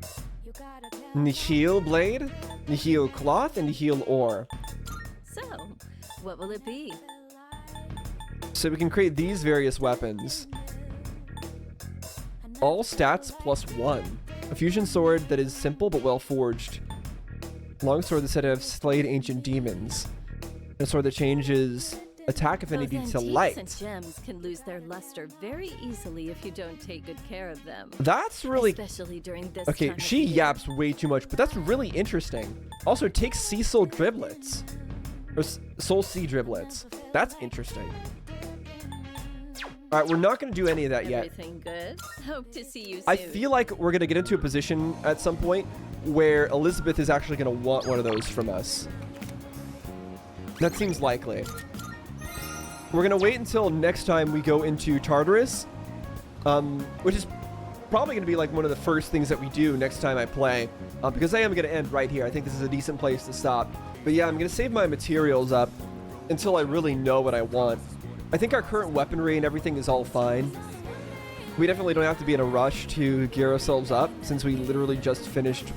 Speaker 4: Nihil blade, Nihil cloth, and Nihil ore.
Speaker 17: So, what will it be?
Speaker 4: So we can create these various weapons. All stats +1. A fusion sword that is simple but well forged. Longsword that's said to have slayed ancient demons. A sword that changes attack affinity
Speaker 17: Both
Speaker 4: to
Speaker 17: antiques
Speaker 4: light.
Speaker 17: and gems can lose their luster very easily if you don't take good care of them.
Speaker 4: That's really...
Speaker 17: Especially during this
Speaker 4: Okay,
Speaker 17: time of
Speaker 4: she
Speaker 17: year.
Speaker 4: yaps way too much, but that's really interesting. Also, take Cecil driblets. Or Soul Sea driblets. That's interesting. Alright, we're not going to do any of that yet.
Speaker 17: Everything good? Hope to see you soon.
Speaker 4: I feel like we're going to get into a position at some point where Elizabeth is actually going to want one of those from us. That seems likely. We're going to wait until next time we go into Tartarus, which is probably going to be like one of the first things that we do next time I play, because I am going to end right here. I think this is a decent place to stop. But yeah, I'm going to save my materials up until I really know what I want. I think our current weaponry and everything is all fine. We definitely don't have to be in a rush to gear ourselves up, since we literally just finished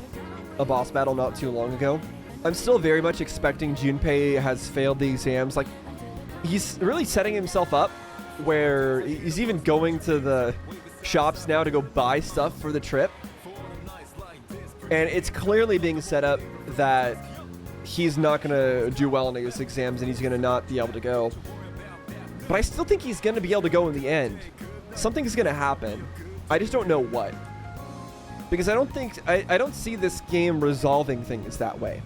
Speaker 4: a boss battle not too long ago. I'm still very much expecting Junpei has failed the exams. Like, he's really setting himself up where he's even going to the shops now to go buy stuff for the trip. And it's clearly being set up that he's not going to do well in his exams and he's going to not be able to go. But I still think he's going to be able to go in the end. Something's going to happen. I just don't know what. Because I don't see this game resolving things that way.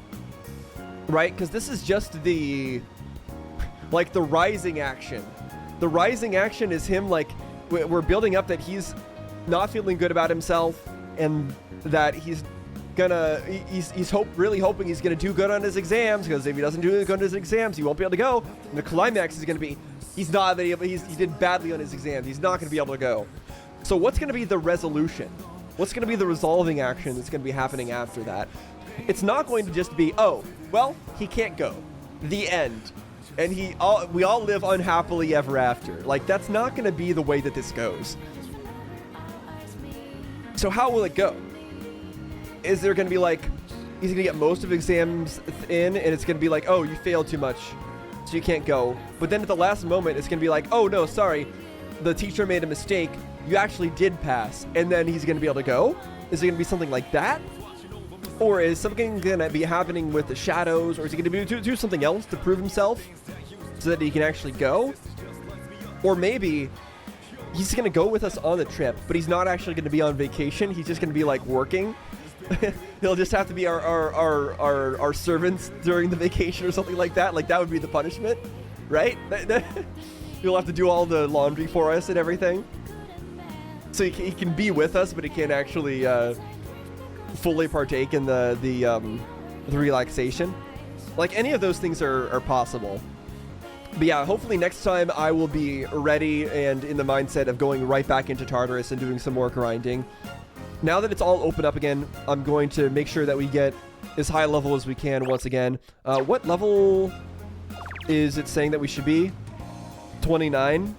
Speaker 4: Right? Because this is just the rising action. The rising action is him, like, we're building up that he's not feeling good about himself and that he's really hoping he's gonna do good on his exams, because if he doesn't do good on his exams, he won't be able to go. And the climax is gonna be he did badly on his exams. He's not gonna be able to go. So what's gonna be the resolution? What's gonna be the resolving action that's gonna be happening after that? It's not going to just be, oh, well, he can't go. The end. and we all live unhappily ever after. Like, that's not going to be the way that this goes. So how will it go? Is there going to be like, he's going to get most of exams in, and it's going to be like, oh, you failed too much, so you can't go. But then at the last moment, it's going to be like, oh, no, sorry, the teacher made a mistake. You actually did pass, and then he's going to be able to go? Is it going to be something like that? Or is something going to be happening with the shadows? Or is he going to do something else to prove himself so that he can actually go? Or maybe he's going to go with us on the trip, but he's not actually going to be on vacation. He's just going to be like working. He'll just have to be our servants during the vacation or something like that. Like, that would be the punishment, right? He'll have to do all the laundry for us and everything. So he can be with us, but he can't actually fully partake in the relaxation. Like, any of those things are possible. But yeah, hopefully next time I will be ready and in the mindset of going right back into Tartarus and doing some more grinding. Now that it's all opened up again, I'm going to make sure that we get as high level as we can once again. What level is it saying that we should be? 29?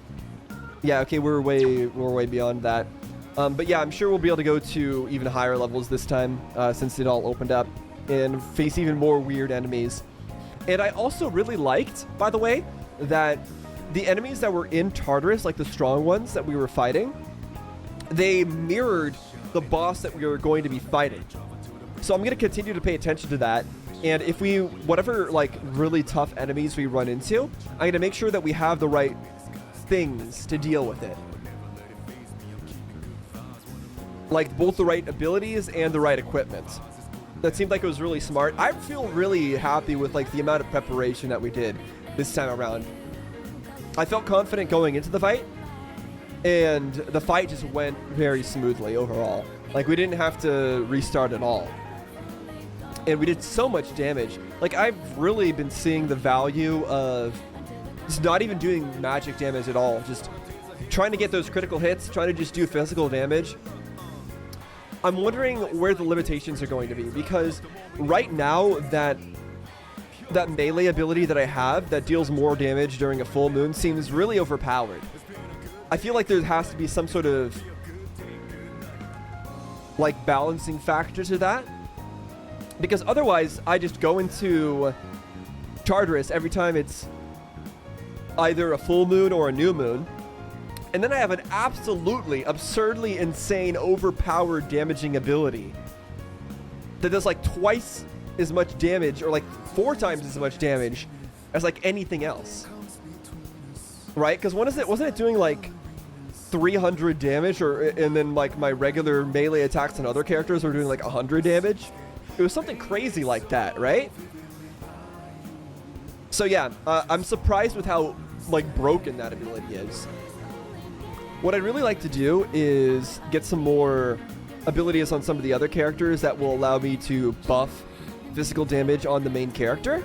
Speaker 4: Yeah, okay, we're way beyond that. But yeah, I'm sure we'll be able to go to even higher levels this time, since it all opened up, and face even more weird enemies. And I also really liked, by the way, that the enemies that were in Tartarus, like the strong ones that we were fighting, they mirrored the boss that we were going to be fighting. So I'm going to continue to pay attention to that. And if whatever like really tough enemies we run into, I'm going to make sure that we have the right things to deal with it. Like both the right abilities and the right equipment. That seemed like it was really smart. I feel really happy with like the amount of preparation that we did this time around. I felt confident going into the fight, and the fight just went very smoothly overall. Like, we didn't have to restart at all. And we did so much damage. Like, I've really been seeing the value of just not even doing magic damage at all. Just trying to get those critical hits, trying to just do physical damage. I'm wondering where the limitations are going to be, because right now that melee ability that I have that deals more damage during a full moon seems really overpowered. I feel like there has to be some sort of like balancing factor to that, because otherwise I just go into Tartarus every time it's either a full moon or a new moon, and then I have an absolutely absurdly insane overpowered damaging ability that does like twice as much damage, or like 4 times as much damage as like anything else, right? Because wasn't it doing like 300 damage, and then like my regular melee attacks on other characters were doing like 100 damage? It was something crazy like that, right? So yeah, I'm surprised with how like broken that ability is. What I'd really like to do is get some more abilities on some of the other characters that will allow me to buff physical damage on the main character.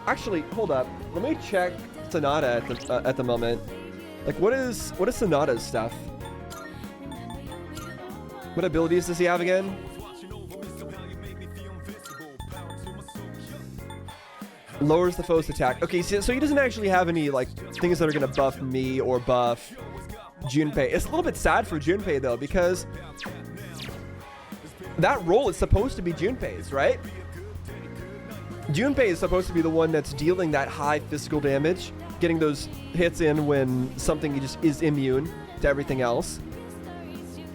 Speaker 4: Actually, hold up. Let me check Sonata at the moment. Like, what is Sonata's stuff? What abilities does he have again? Lowers the foe's attack. Okay, so he doesn't actually have any like things that are gonna buff me or buff Junpei. It's a little bit sad for Junpei though, because that role is supposed to be Junpei's, right? Junpei is supposed to be the one that's dealing that high physical damage, getting those hits in when something just is immune to everything else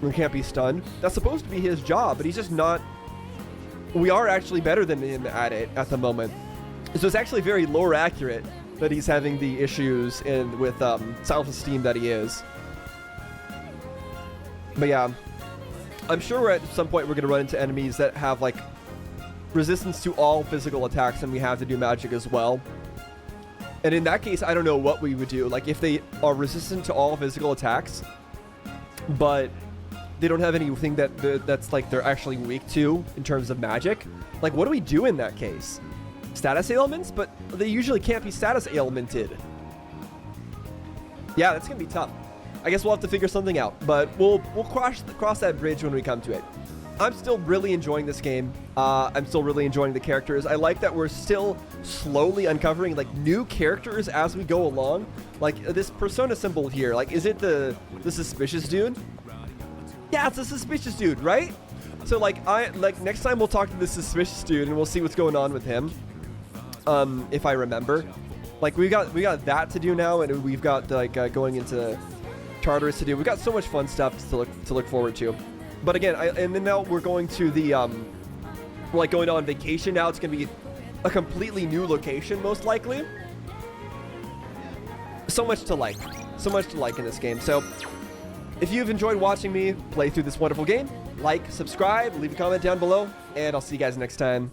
Speaker 4: and can't be stunned. That's supposed to be his job, but he's just not. We are actually better than him at it at the moment. So it's actually very lore accurate that he's having the issues with self-esteem that he is. But yeah, I'm sure at some point we're going to run into enemies that have like resistance to all physical attacks, and we have to do magic as well. And in that case, I don't know what we would do. Like, if they are resistant to all physical attacks, but they don't have anything that's like they're actually weak to in terms of magic, like, what do we do in that case? Status ailments? But they usually can't be status ailmented. Yeah, that's gonna be tough. I guess we'll have to figure something out, but we'll cross that bridge when we come to it. I'm still really enjoying this game. I'm still really enjoying the characters. I like that we're still slowly uncovering like new characters as we go along. Like this persona symbol here, like is it the suspicious dude? Yeah, it's a suspicious dude, right? So like next time we'll talk to the suspicious dude and we'll see what's going on with him. If I remember. Like we got that to do now, and we've got like going into Tartarus to do. We've got so much fun stuff to look forward to. But again, and then now we're going to the we're like going on vacation now. It's gonna be a completely new location most likely. So much to like in this game. So if you've enjoyed watching me play through this wonderful game, like, subscribe, leave a comment down below, and I'll see you guys next time.